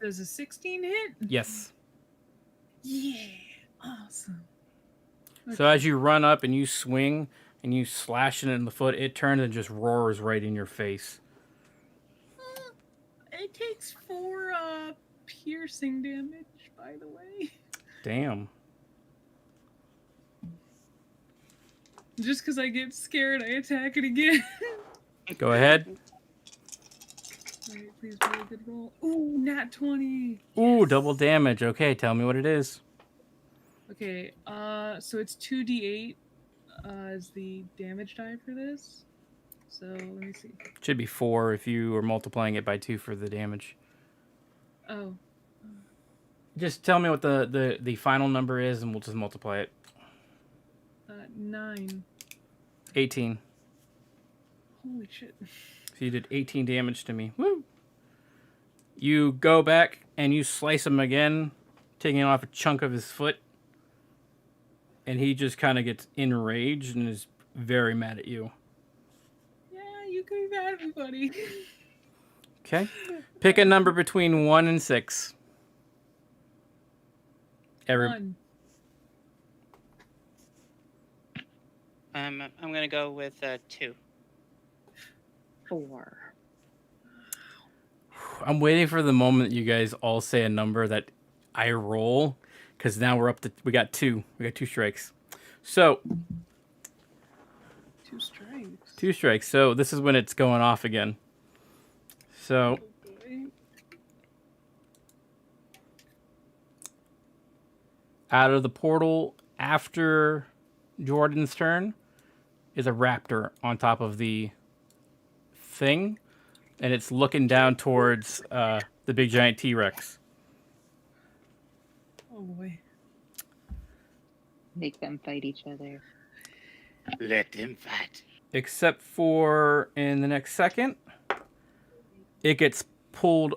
Does a 16 hit? Yes. Yeah, awesome. So as you run up and you swing and you slash it in the foot, it turns and just roars right in your face. It takes 4 piercing damage, by the way. Damn. Just because I get scared, I attack it again. Go ahead. Alright, please be a good roll. Ooh, nat 20. Ooh, Yes. double damage. Okay, tell me what it is. Okay, so it's 2d8 is the damage die for this. So let me see. Should be 4 if you are multiplying it by 2 for the damage. Oh, Just tell me what the final number is and we'll just multiply it. 9. 18. Holy shit. So you did 18 damage to me. Woo! You go back and you slice him again, taking off a chunk of his foot. And he just kind of gets enraged and is very mad at you. Yeah, you can be mad at me, buddy. Okay. Pick a number between 1 and 6. 1. I'm gonna go with 2. 4. I'm waiting for the moment you guys all say a number that I roll, because now we got 2. We got 2 strikes. So 2 strikes. 2 strikes. So this is when it's going off again. So Oh, boy. out of the portal after Jordan's turn is a raptor on top of the thing, and it's looking down towards the big giant T-Rex. Oh boy. Make them fight each other. Let them fight. Except for in the next second, it gets pulled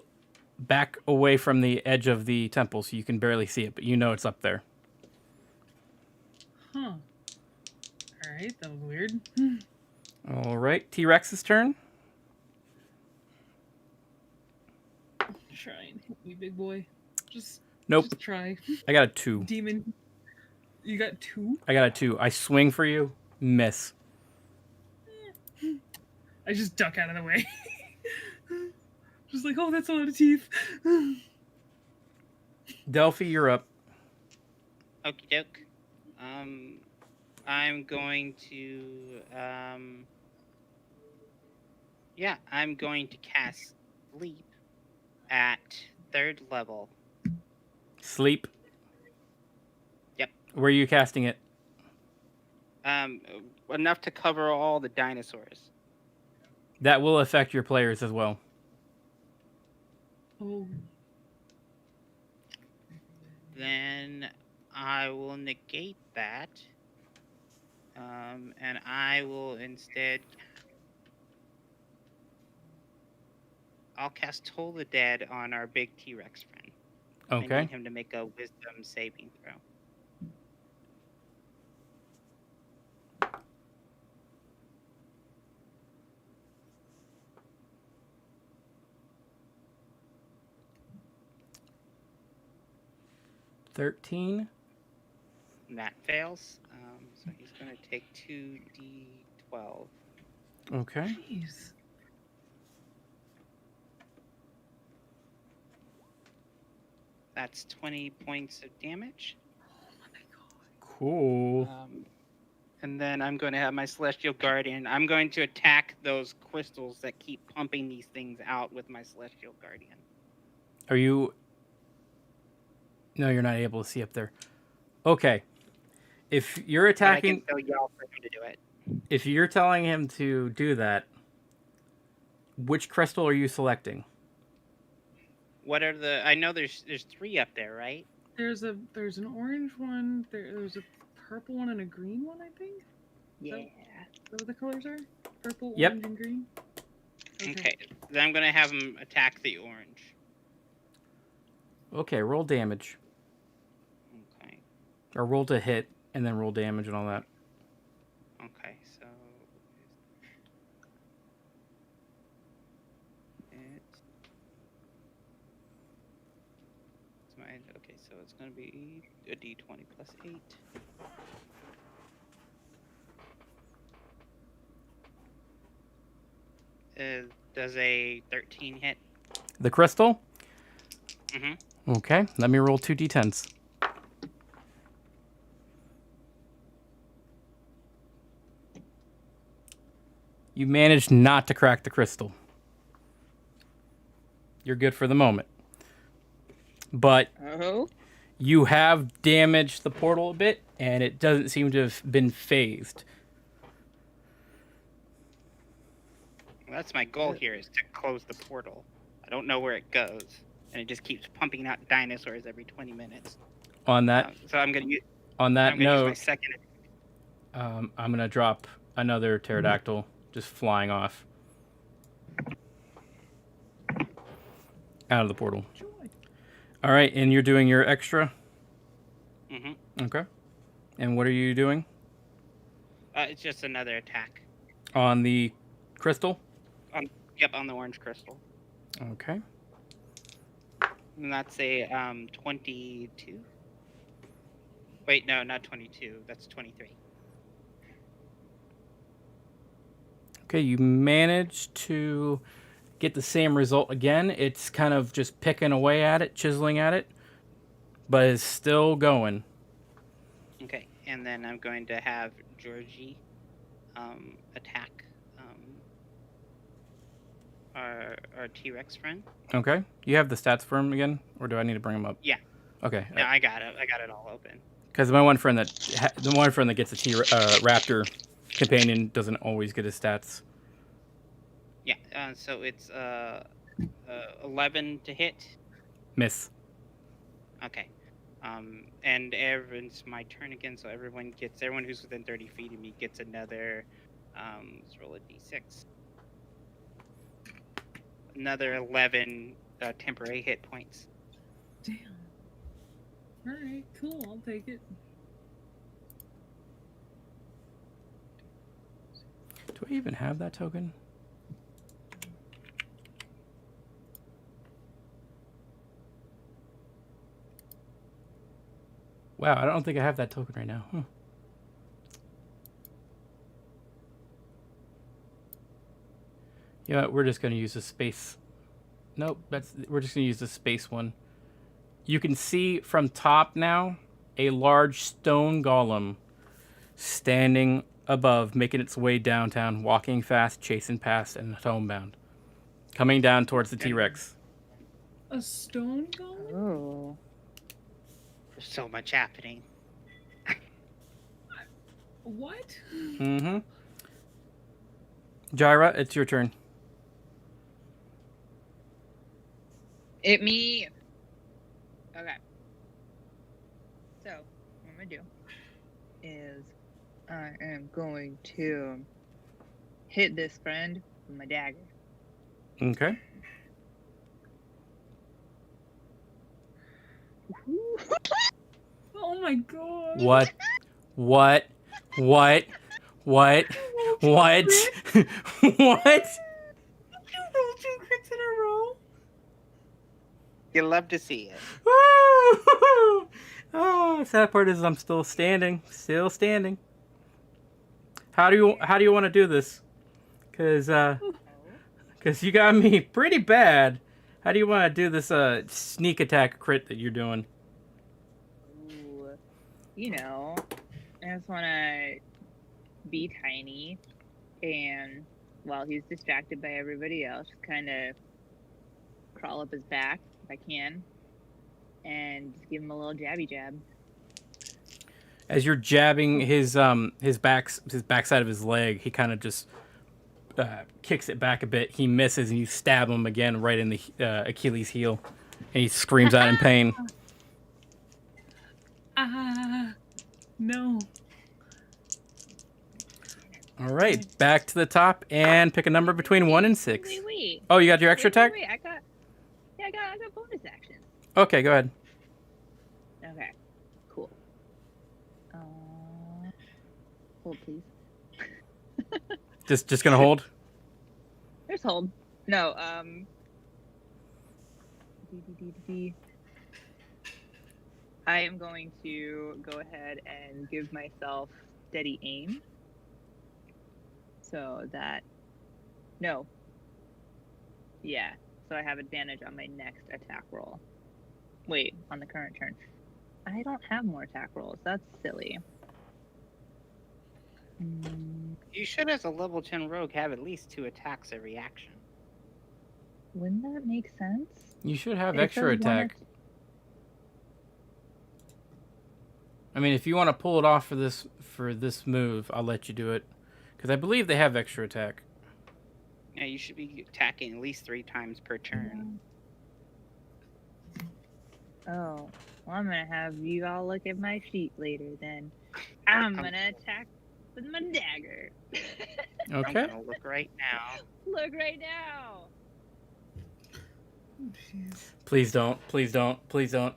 back away from the edge of the temple, so you can barely see it, but you know it's up there. Huh. Alright, that was weird. All right, T-Rex's turn. Try and hit me, big boy. Just Nope, Just try. I got a 2. Demon. You got 2? I got a 2. I swing for you, miss. I just duck out of the way. Just like, oh, that's a lot of teeth. Delphi, you're up. Okie doke. I'm going to I'm going to cast Sleep at 3rd level. Sleep. Yep. Where are you casting it? Enough to cover all the dinosaurs. That will affect your players as well. Oh. Then I will negate that. And I will instead... I'll cast Toll the Dead on our big T-Rex friend. I Okay. need him to make a wisdom saving throw. $13. And that fails. So he's going to take 2d12. Okay. Jeez. That's 20 points of damage. Cool. And then I'm going to have my Celestial Guardian. I'm going to attack those crystals that keep pumping these things out with my Celestial Guardian. Are you... No, you're not able to see up there. Okay. If you're attacking... But I can tell y'all for him to do it. If you're telling him to do that, which crystal are you selecting? What are the... I know there's 3 up there, right? There's an orange one, there's a purple one and a green one, I think? Yeah. Is that what the colors are? Purple, Yep. orange, and green? Okay. Then I'm going to have him attack the orange. Okay, roll damage. Okay. Or roll to hit, and then roll damage and all that. Okay, so okay, so it's gonna be a D20 plus 8. Does a 13 hit? The crystal? Mm-hmm. Okay, let me roll 2 d10s. You managed not to crack the crystal. You're good for the moment. But you have damaged the portal a bit, and it doesn't seem to have been phased. Well, that's my goal here, is to close the portal. I don't know where it goes, and it just keeps pumping out dinosaurs every 20 minutes. On that, So I'm gonna use. on that I'm gonna use my note, second. I'm gonna drop another pterodactyl just flying off out of the portal. All right, and you're doing your extra. Mm-hmm. Okay. And what are you doing? It's just another attack. On the crystal? Yep, on the orange crystal. Okay. And that's a 22. Wait, no, not 22. That's 23. Okay, you managed to get the same result again. It's kind of just picking away at it, chiseling at it, but it's still going. Okay, and then I'm going to have Georgie attack our T-Rex friend. Okay. You have the stats for him again, or do I need to bring him up? Yeah. Okay. No, I got it. I got it all open. Because the one friend that gets a raptor companion doesn't always get his stats. Yeah. So it's 11 to hit. Miss. Okay. And it's my turn again. So everyone who's within 30 feet of me gets another. Let's roll a d6. Another 11 temporary hit points. Damn. All right, cool. I'll take it. Do I even have that token? Wow, I don't think I have that token right now. You know what, we're just going to use the space. Nope, we're just going to use the space one. You can see from top now a large stone golem standing above, making its way downtown, walking fast, chasing past, and homebound. Coming down towards the T-Rex. A stone golem? Oh. There's so much happening. What? Mm-hmm. Jaira, it's your turn. Me. Okay. So, what I'm gonna do is I am going to hit this friend with my dagger. Okay. Oh my god. What? What? What? What? What? What? You rolled 2 crits in a row. You love to see it. Oh, sad part is I'm still standing. Still standing. How do you want to do this? Cause you got me pretty bad. How do you want to do this sneak attack crit that you're doing? Ooh, I just want to be tiny, and while he's distracted by everybody else, just kind of crawl up his back if I can, and just give him a little jabby jab. As you're jabbing his backside of his leg, he kind of just kicks it back a bit. He misses, and you stab him again right in the Achilles heel, and he screams out in pain. No. All right, back to the top, and pick a number between 1 and 6. Wait. Oh, you got your extra attack? Wait, I got bonus actions. Okay, go ahead. Okay, cool. Hold, please. Just gonna hold. There's hold. No, I am going to go ahead and give myself steady aim. So that, no. Yeah, so I have advantage on my next attack roll. Wait, on the current turn. I don't have more attack rolls. That's silly. You should, as a level 10 rogue, have at least 2 attacks every action. Wouldn't that make sense? You should have It extra says one attack. I mean, if you want to pull it off for this move, I'll let you do it, because I believe they have extra attack. Yeah, you should be attacking at least 3 times per turn. Oh, well, I'm gonna have you all look at my sheet later then. I'm gonna attack with my dagger. I'm Okay. gonna look right now. Look right now. Oh, jeez. Please don't. Please don't. Please don't.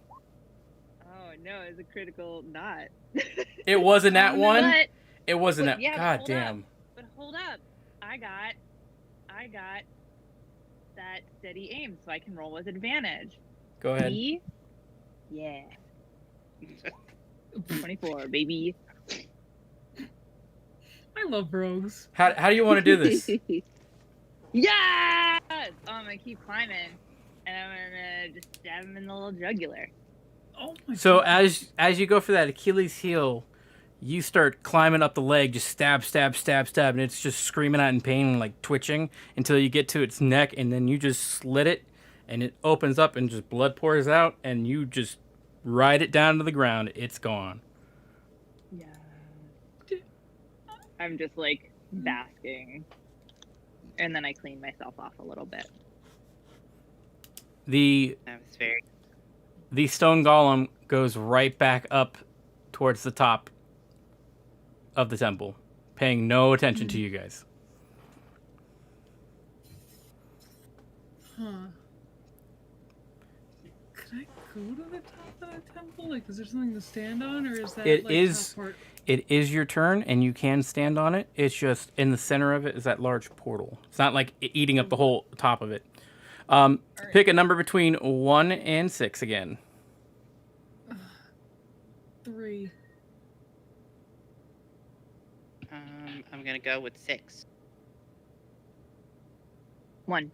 Oh no, it's a critical not. It wasn't that one. But, It wasn't but that. yeah, God hold damn. up. But hold up. I got that steady aim, so I can roll with advantage. Go ahead. Me? Yeah. 24, baby. I love rogues. How do you want to do this? Yes! Oh, I'm gonna keep climbing, and I'm gonna just stab him in the little jugular. Oh my So God. as you go for that Achilles heel, you start climbing up the leg, just stab, stab, stab, stab, and it's just screaming out in pain and like twitching until you get to its neck, and then you just slit it, and it opens up and just blood pours out, and you just ride it down to the ground. It's gone. Yeah. I'm just like basking, and then I clean myself off a little bit. The That was very. the stone golem goes right back up towards the top of the temple, paying no attention to you guys. Huh. Could I go to the top of the temple? Like, is there something to stand on, or is that It like is- top part? It is your turn, and you can stand on it. It's just in the center of it is that large portal. It's not like eating up the whole top of it. Alright. Pick a number between 1 and 6 again. 3. I'm gonna go with 6. 1.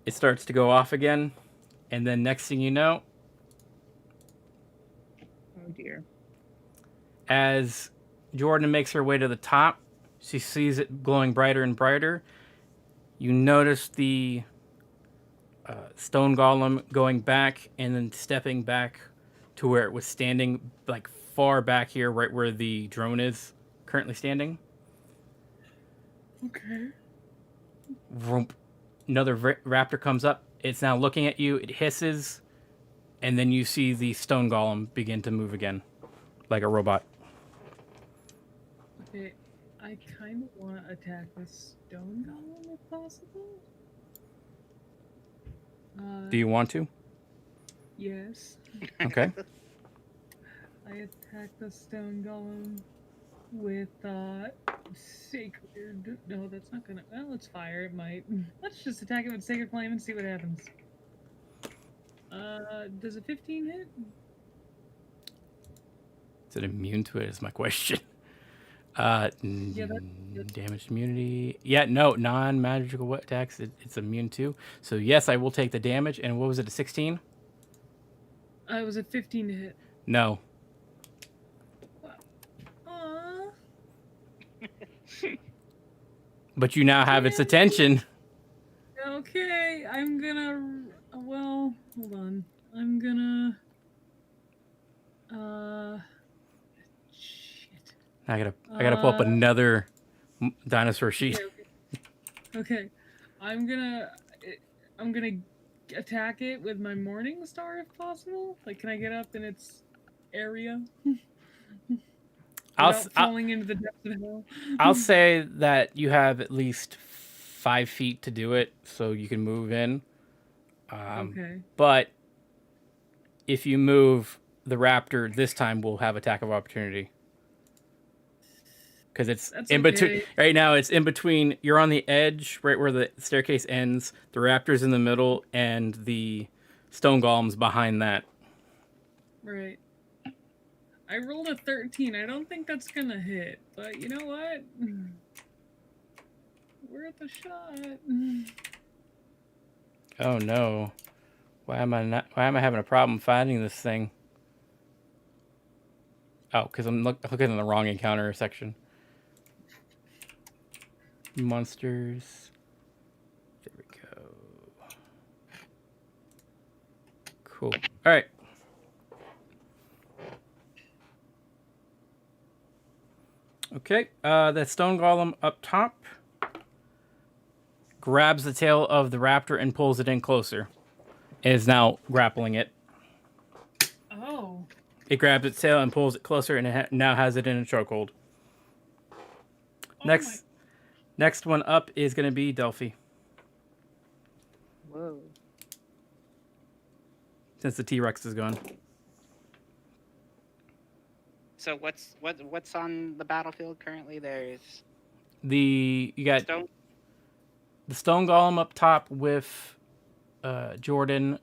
It starts to go off again, and then next thing you know, Oh dear. as Jordan makes her way to the top, she sees it glowing brighter and brighter. You notice the stone golem going back and then stepping back to where it was standing, like far back here, right where the drone is currently standing. Okay. Vroom. Another raptor comes up. It's now looking at you. It hisses, and then you see the stone golem begin to move again, like a robot. Okay. I kind of want to attack the stone golem if possible. Do you want to? Yes. Okay. I attack the stone golem with sacred. No, that's not gonna. Well, let's fire. It might. Let's just attack it with sacred flame and see what happens. Does a 15 hit? Is it immune to it? Is my question. that's- Damage immunity. Yeah, no, non-magical attacks. It's immune to. So yes, I will take the damage. And what was it? A 16? It was a 15 to hit. No. Aww. But you now have its attention. Okay, I'm gonna. Well, hold on. I'm gonna. Shit. I gotta pull up Uh, another dinosaur sheet. Okay. I'm gonna attack it with my morning star if possible. Like, can I get up in its area? Without falling into the depths of hell. I'll say that you have at least 5 feet to do it, so you can move in. Okay. But if you move the raptor this time will have attack of opportunity. Because it's That's in between. okay. Right now, it's in between. You're on the edge, right where the staircase ends. The raptor's in the middle, and the stone golem's behind that. Right. I rolled a 13. I don't think that's gonna hit, but you know what? Worth a shot. Oh no! Why am I having a problem finding this thing? Oh, because I'm looking in the wrong encounter section. Monsters. There we go. Cool. All right. Okay. That stone golem up top grabs the tail of the raptor and pulls it in closer. It is now grappling it. Oh. It grabs its tail and pulls it closer, and it now has it in a chokehold. Oh Next one up is going to be Delphi. Whoa. Since the T-Rex is gone. So what's on the battlefield currently? There's You got stone. the stone golem up top with Jordan.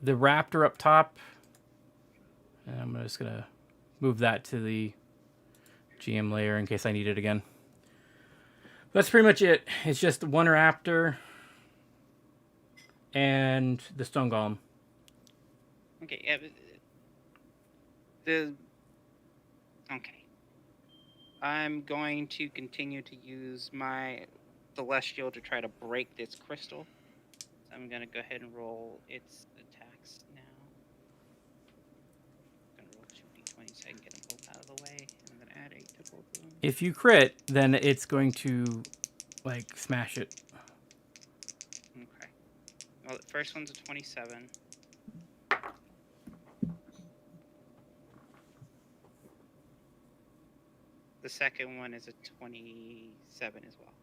The raptor up top. And I'm just going to move that to the GM layer in case I need it again. That's pretty much it. It's just one raptor and the stone golem. Okay. Yeah, okay. I'm going to continue to use my celestial to try to break this crystal. So I'm gonna go ahead and roll its attacks now. I'm gonna roll 2d20 so I can get them both out of the way. And I'm gonna add 8 to both of them. If you crit, then it's going to like smash it. Okay. Well, the first one's a 27. The second one is a 27 as well.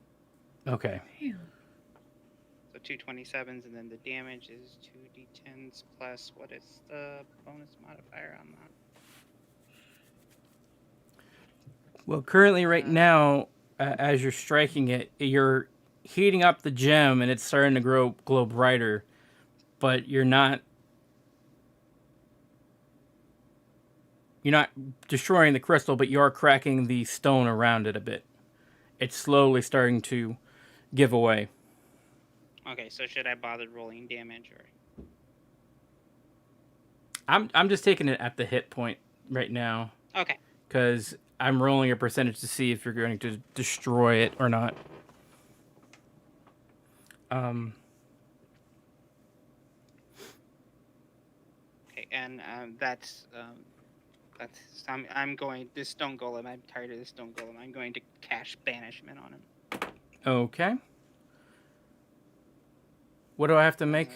Okay. Damn. So 2 27s, and then the damage is 2d10s plus what is the bonus modifier on that? Well, currently, right now, as you're striking it, you're heating up the gem, and it's starting to glow brighter, but you're not destroying the crystal, but you are cracking the stone around it a bit. It's slowly starting to give away. Okay, so should I bother rolling damage or? I'm just taking it at the hit point right now. Okay. Because I'm rolling a percentage to see if you're going to destroy it or not. Okay, and I'm going this stone golem. I'm tired of this stone golem. I'm going to cast banishment on him. Okay. What do I have to make?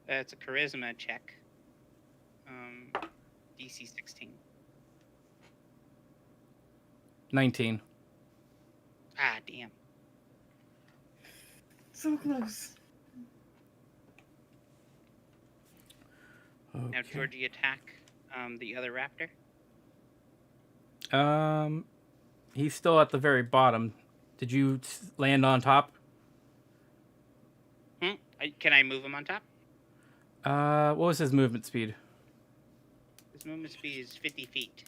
It's a charisma check. DC 16. 19. Ah, damn. So close. Okay. Now, Georgie, attack the other raptor. He's still at the very bottom. Did you land on top? Can I move him on top? What was his movement speed? His movement speed is 50 feet.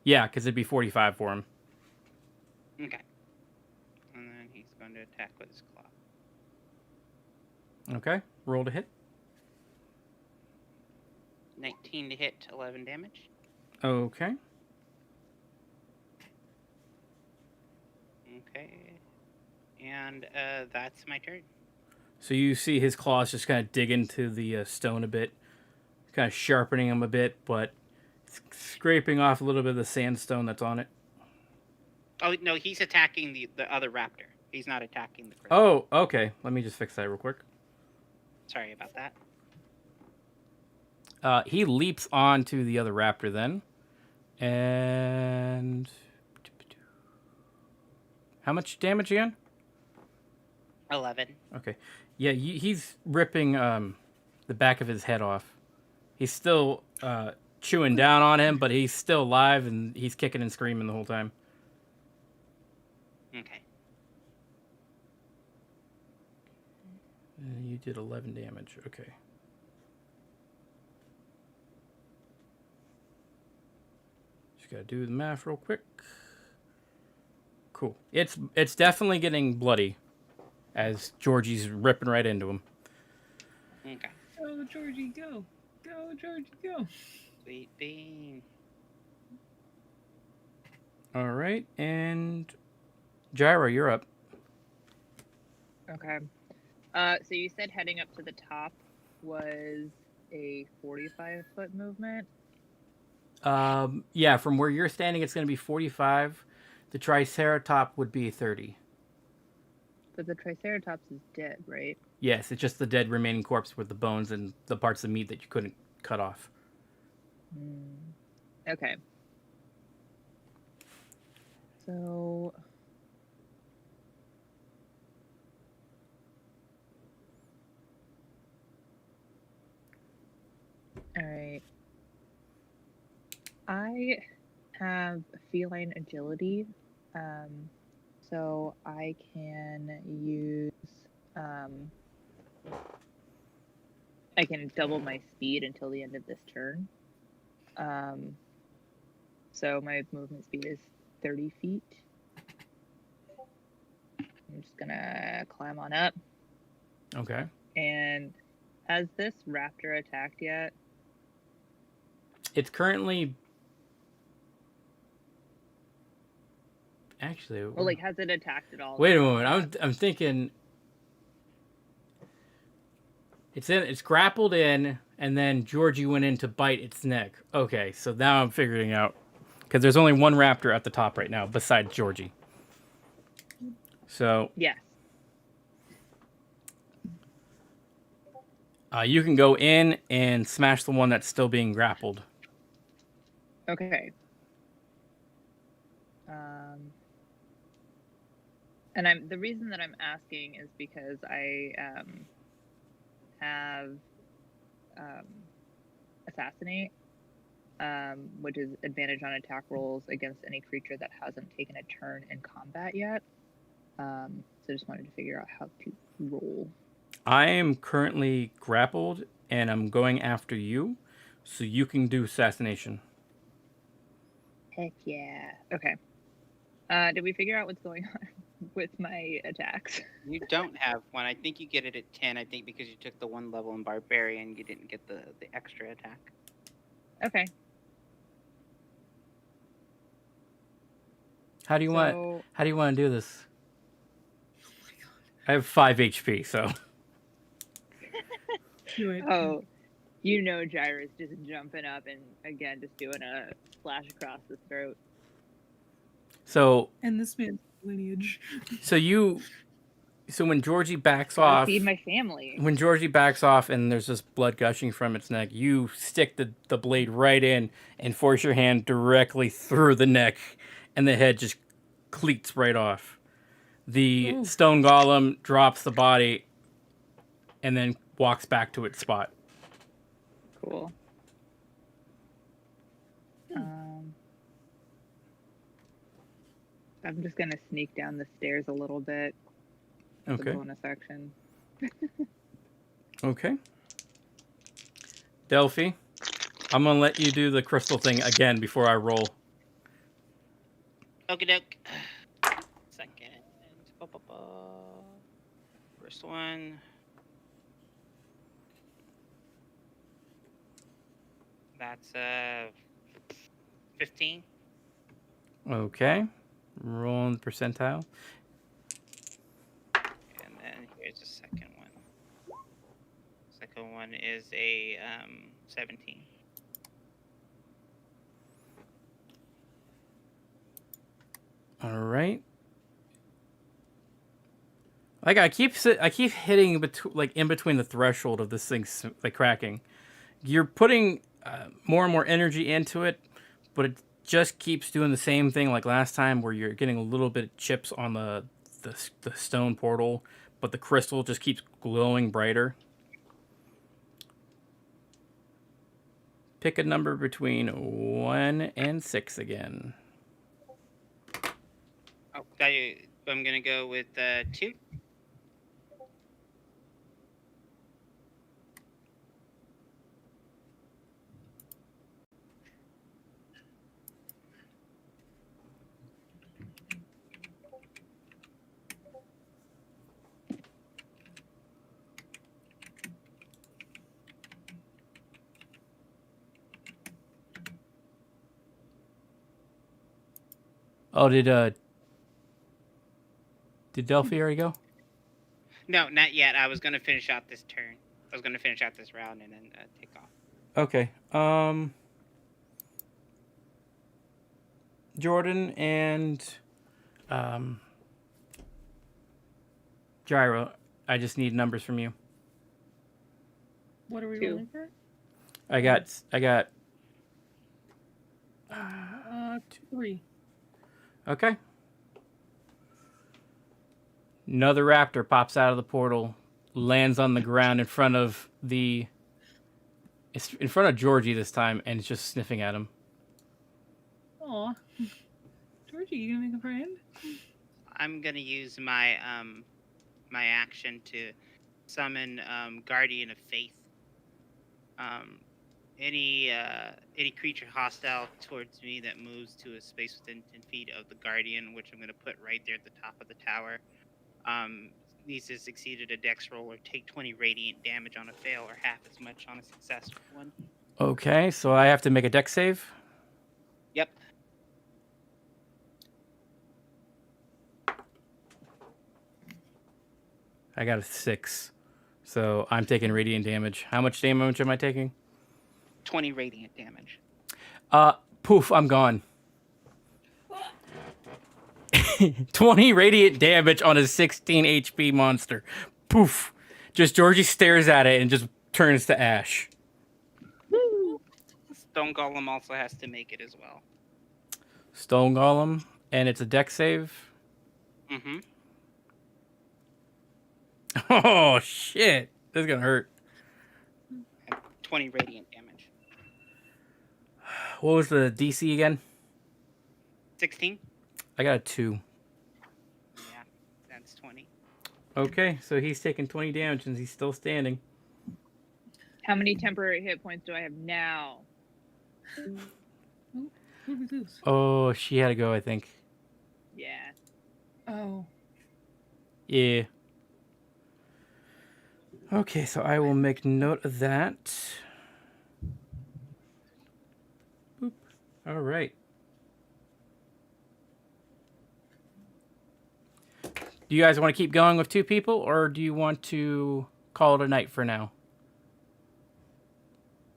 Yeah, because it'd be 45 for him. Okay. And then he's going to attack with his claw. Okay, roll to hit. 19 to hit, 11 damage. Okay. Okay. And that's my turn. So you see his claws just kind of dig into the stone a bit, kind of sharpening him a bit, but scraping off a little bit of the sandstone that's on it. Oh, no, he's attacking the other raptor. He's not attacking the crystal. Oh, okay. Let me just fix that real quick. Sorry about that. He leaps onto the other raptor then. And how much damage again? 11. Okay. Yeah, he's ripping the back of his head off. He's still chewing down on him, but he's still alive and he's kicking and screaming the whole time. Okay. You did 11 damage. Okay. Just gotta do the math real quick. Cool. It's definitely getting bloody as Georgie's ripping right into him. Okay. Go, Georgie, go. Go, Georgie, go. Sweet bean. All right, and Gyra, you're up. Okay. So you said heading up to the top was a 45-foot movement? Yeah, from where you're standing, it's going to be 45. The Triceratop would be 30. But the Triceratops is dead, right? Yes, it's just the dead remaining corpse with the bones and the parts of meat that you couldn't cut off. Okay. So... Alright. I have feline agility, so I can use, I can double my speed until the end of this turn. So my movement speed is 30 feet. I'm just gonna climb on up. Okay. And has this raptor attacked yet? It's currently... Actually... Well, like, has it attacked at all? Wait a moment. I'm thinking... It's grappled in, and then Georgie went in to bite its neck. Okay, so now I'm figuring out. Because there's only one raptor at the top right now, besides Georgie. So... Yes. You can go in and smash the one that's still being grappled. Okay. And the reason that I'm asking is because I have Assassinate, which is advantage on attack rolls against any creature that hasn't taken a turn in combat yet. So I just wanted to figure out how to roll. I am currently grappled, and I'm going after you, so you can do assassination. Heck yeah. Okay. Did we figure out what's going on with my attacks? You don't have one. I think you get it at 10. I think because you took the one level in Barbarian, you didn't get the extra attack. Okay. How do you want to do this? I have 5 HP, so... Do it. Oh, you know Gyra's just jumping up and, again, just doing a slash across the throat. So... And this man's lineage. So when Georgie backs Gotta off... feed my family. When Georgie backs off and there's just blood gushing from its neck, you stick the blade right in and force your hand directly through the neck, and the head just cleats right off. The stone golem drops the body and then walks back to its spot. Cool. I'm just gonna sneak down the stairs a little bit. Okay. The bonus action. Okay. Delphi, I'm going to let you do the crystal thing again before I roll. Okie doke. Second. First one. That's 15. Okay. Roll the percentile. And then here's the second one. Second one is a 17. All right. Like I keep hitting in between the threshold of this thing like cracking. You're putting more and more energy into it, but it just keeps doing the same thing like last time, where you're getting a little bit of chips on the stone portal, but the crystal just keeps glowing brighter. pick a number between 1 and 6 again. Oh, I'm gonna go with 2. Oh, did Delphi already go? No, not yet. I was gonna finish out this turn. I was gonna finish out this round and then take off. Okay. Jordan and Gyro, I just need numbers from you. What are we 2. rolling for? I got 3. Okay. Another raptor pops out of the portal, lands on the ground in front of Georgie this time, and is just sniffing at him. Aw. Georgie, you gonna make a friend? I'm gonna use my my action to summon Guardian of Faith. Any creature hostile towards me that moves to a space within 10 feet of the Guardian, which I'm gonna put right there at the top of the tower, needs to succeed at a dex roll or take 20 radiant damage on a fail or half as much on a successful one. Okay, so I have to make a dex save. Yep. I got a 6. So I'm taking radiant damage. How much damage am I taking? 20 radiant damage. Poof, I'm gone. 20 radiant damage on a 16 HP monster. Poof. Just Georgie stares at it and just turns to ash. Stone Golem also has to make it as well. Stone Golem, and it's a dex save. Mm-hmm. Oh, shit. This is going to hurt. 20 radiant damage. What was the DC again? 16? I got a 2. Yeah, that's 20. Okay, so he's taking 20 damage and he's still standing. How many temporary hit points do I have now? Who did we lose? Oh, she had to go, I think. Yeah. Oh. Yeah. Okay, so I will make note of that. Boop. All right. Do you guys want to keep going with 2 people, or do you want to call it a night for now?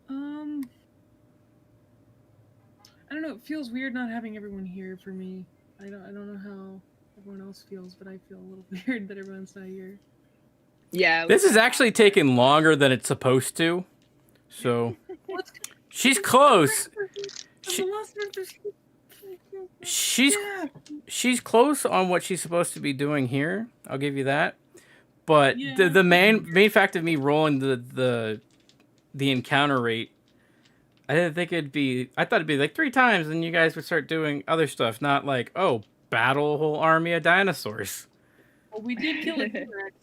I don't know. It feels weird not having everyone here for me. I don't know how everyone else feels, but I feel a little weird that everyone's not here. Yeah. This is actually taking longer than it's supposed to. So she's close. She's close on what she's supposed to be doing here. I'll give you that. But Yeah. the main fact of me rolling the encounter rate, I didn't think it'd be. I thought it'd be like 3 times, and you guys would start doing other stuff, not like, oh, battle a whole army of dinosaurs. Well, we did kill a T-Rex.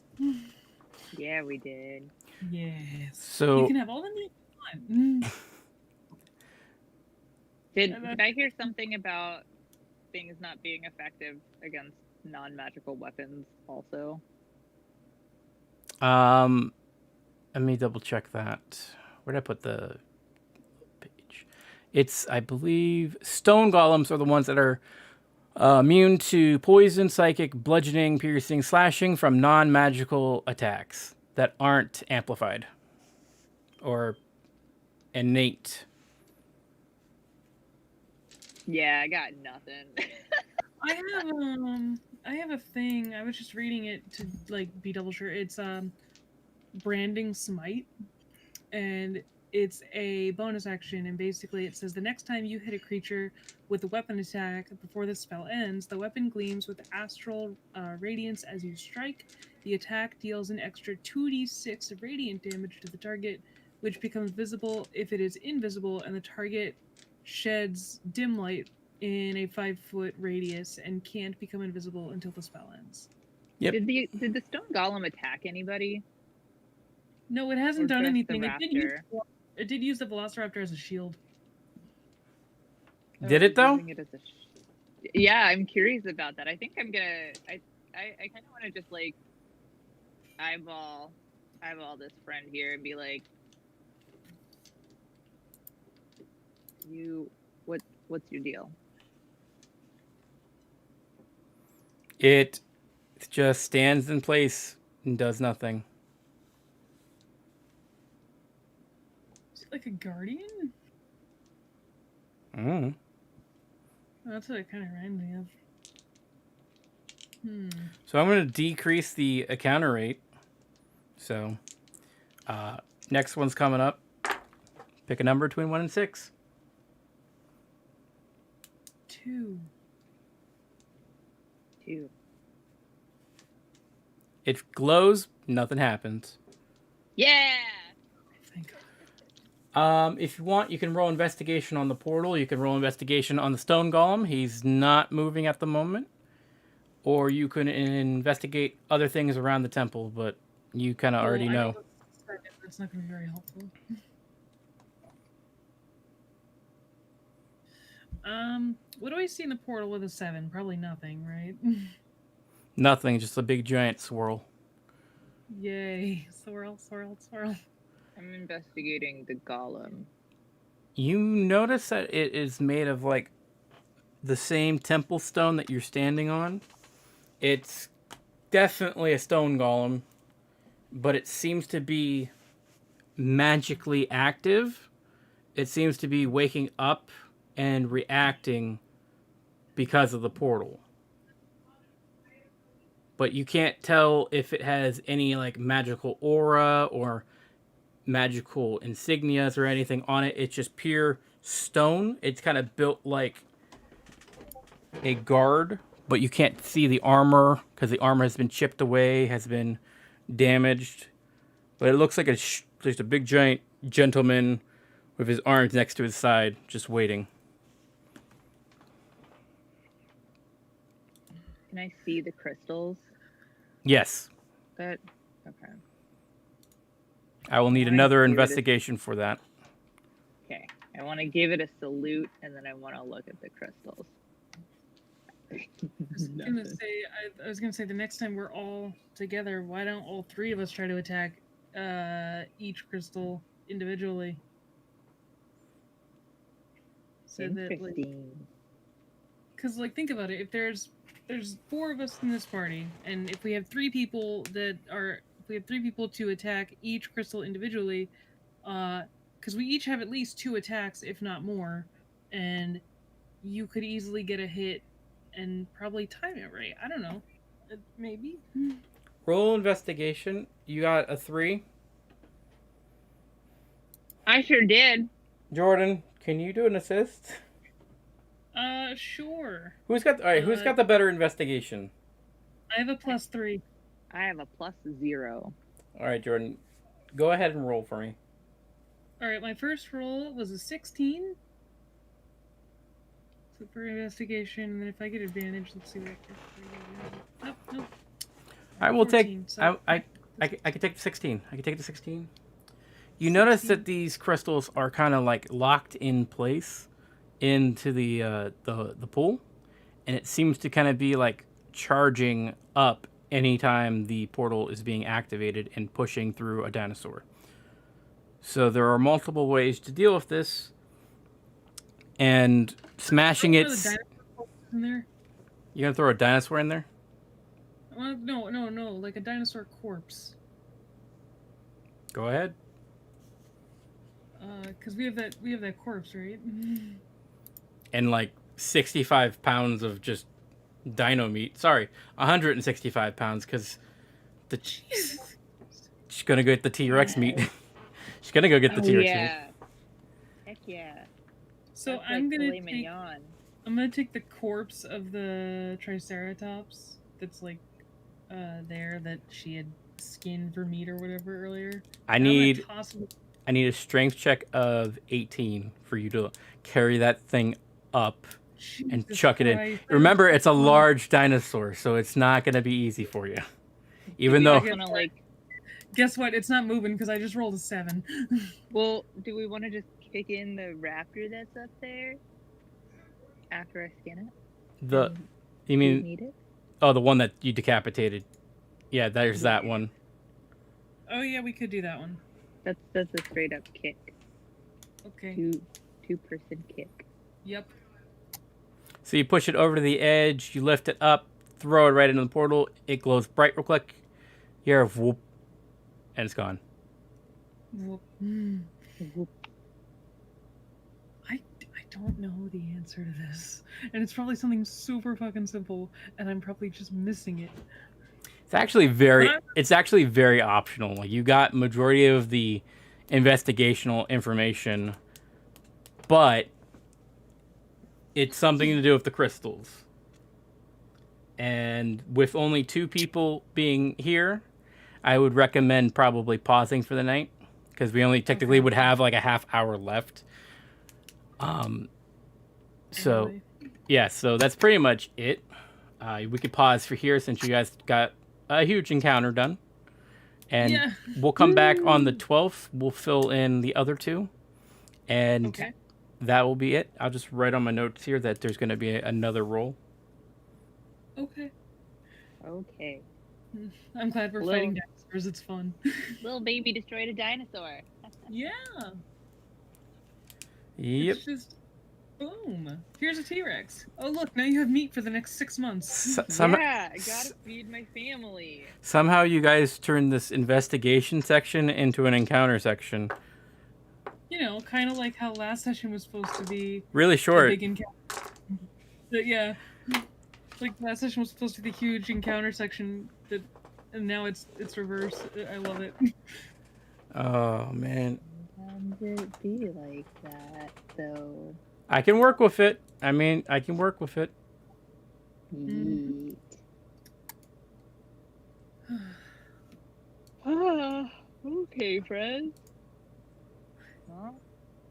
Yeah, we did. Yes. So You can have all the meat you want. Did I hear something about things not being effective against non-magical weapons also? let me double check that. Where'd I put the page? It's, I believe, stone golems are the ones that are immune to poison, psychic, bludgeoning, piercing, slashing from non-magical attacks that aren't amplified or innate. Yeah, I got nothing. I have a thing. I was just reading it to like be double sure. It's branding smite, and it's a bonus action, and basically it says the next time you hit a creature with a weapon attack before the spell ends, the weapon gleams with astral radiance as you strike. The attack deals an extra 2d6 of radiant damage to the target, which becomes visible if it is invisible and the target sheds dim light in a 5-foot radius and can't become invisible until the spell ends. Yep. Did the stone golem attack anybody? No, it hasn't Or done just anything. the It did use the Velociraptor as a shield. Did Oh, it though? using it as a yeah, I'm curious about that. I think I'm gonna. I kind of want to just like eyeball this friend here and be like, what's your deal? It just stands in place and does nothing. Is it like a guardian? Mm. That's what it kind of reminds me of. So I'm going to decrease the encounter rate. So next one's coming up. Pick a number between 1 and 6. 2. 2. It glows, nothing happens. Yeah. Thank God. If you want, you can roll investigation on the portal. You can roll investigation on the stone golem. He's not moving at the moment. Or you can investigate other things around the temple, but you kind of already know. That's not going to be very helpful. What do I see in the portal with a 7? Probably nothing, right? Nothing, just a big giant swirl. Yay. Swirl, swirl, swirl. I'm investigating the golem. You notice that it is made of like the same temple stone that you're standing on. It's definitely a stone golem, but it seems to be magically active. It seems to be waking up and reacting because of the portal. But you can't tell if it has any like magical aura or magical insignias or anything on it. It's just pure stone. It's kind of built like a guard, but you can't see the armor because the armor has been chipped away, has been damaged. But it looks like just a big giant gentleman with his arms next to his side, just waiting. Can I see the crystals? Yes. Okay. I will need Alright, another give it a- investigation for that. Okay. I want to give it a salute, and then I want to look at the crystals. I was gonna say the next time we're all together, why don't all 3 of us try to attack each crystal individually? So that, like, Interesting. because like think about it, if there's 4 of us in this party, and if we have 3 people to attack each crystal individually, because we each have at least 2 attacks, if not more, and you could easily get a hit and probably time it right. I don't know, maybe. Roll investigation. You got a 3. I sure did. Jordan, can you do an assist? Sure. Who's got the better investigation? I have a +3. I have a +0. All right, Jordan, go ahead and roll for me. All right, my first roll was a 16. So for investigation, and then if I get advantage, let's see what I get. Nope. I will 14, take. so- I can take the 16. I can take the 16. You notice that these crystals are kind of like locked in place into the pool, and it seems to kind of be like charging up anytime the portal is being activated and pushing through a dinosaur. So there are multiple ways to deal with this, and smashing it. In there? You gonna throw a dinosaur in there? No, like a dinosaur corpse. Go ahead. Because we have that corpse, right? And like 65 pounds of just dino meat. Sorry, 165 pounds because she's gonna go get the T-Rex meat. She's gonna go get the T-Rex meat. Yeah. Heck yeah. So That's I'm like gonna filet mignon. I'm gonna take the corpse of the Triceratops that's like there that she had skinned for meat or whatever earlier. I And I'm gonna need toss I need a strength check of 18 for you to carry that thing up and Jesus chuck it in. Christ, that Remember, is it's a so- large dinosaur, so it's not going to be easy for you. Even we though just wanna, like, Guess what? It's not moving because I just rolled a 7. well, do we want to just kick in the raptor that's up there after I scan it? the And you do we mean need it? the one that you decapitated. Yeah, there's that Yeah. one. Oh yeah, we could do that one. That's a straight up kick. Okay. Two person kick. Yep. So you push it over to the edge, you lift it up, throw it right into the portal. It glows bright real quick. You hear a whoop, and it's gone. Whoop. Whoop. I don't know the answer to this, and it's probably something super fucking simple, and I'm probably just missing it. It's actually very optional. Like, you got majority of the investigational information, but it's something to do with the crystals. And with only 2 people being here, I would recommend probably pausing for the night, because we only technically would have like a half hour left. So Anyway. yeah, so that's pretty much it. We could pause for here since you guys got a huge encounter done. And Yeah. we'll come back on the 12th. We'll fill in the other 2. And Okay. that will be it. I'll just write on my notes here that there's going to be another roll. Okay. Okay. I'm glad we're Hello. fighting dinosaurs. It's fun. Little baby destroyed a dinosaur. Yeah. Yep. It's just boom. Here's a T-Rex. Oh look, now you have meat for the next 6 months. Yeah, I gotta feed my family. Somehow you guys turned this investigation section into an encounter section. You know, kind of like how last session was supposed to be Really a short. big encounter. But yeah, like last session was supposed to be the huge encounter section, and now it's reverse. I love it. Oh, man. Sometimes it be like that, though. I can work with it. I mean, I can work with it. Yeet. Ah, okay, friends.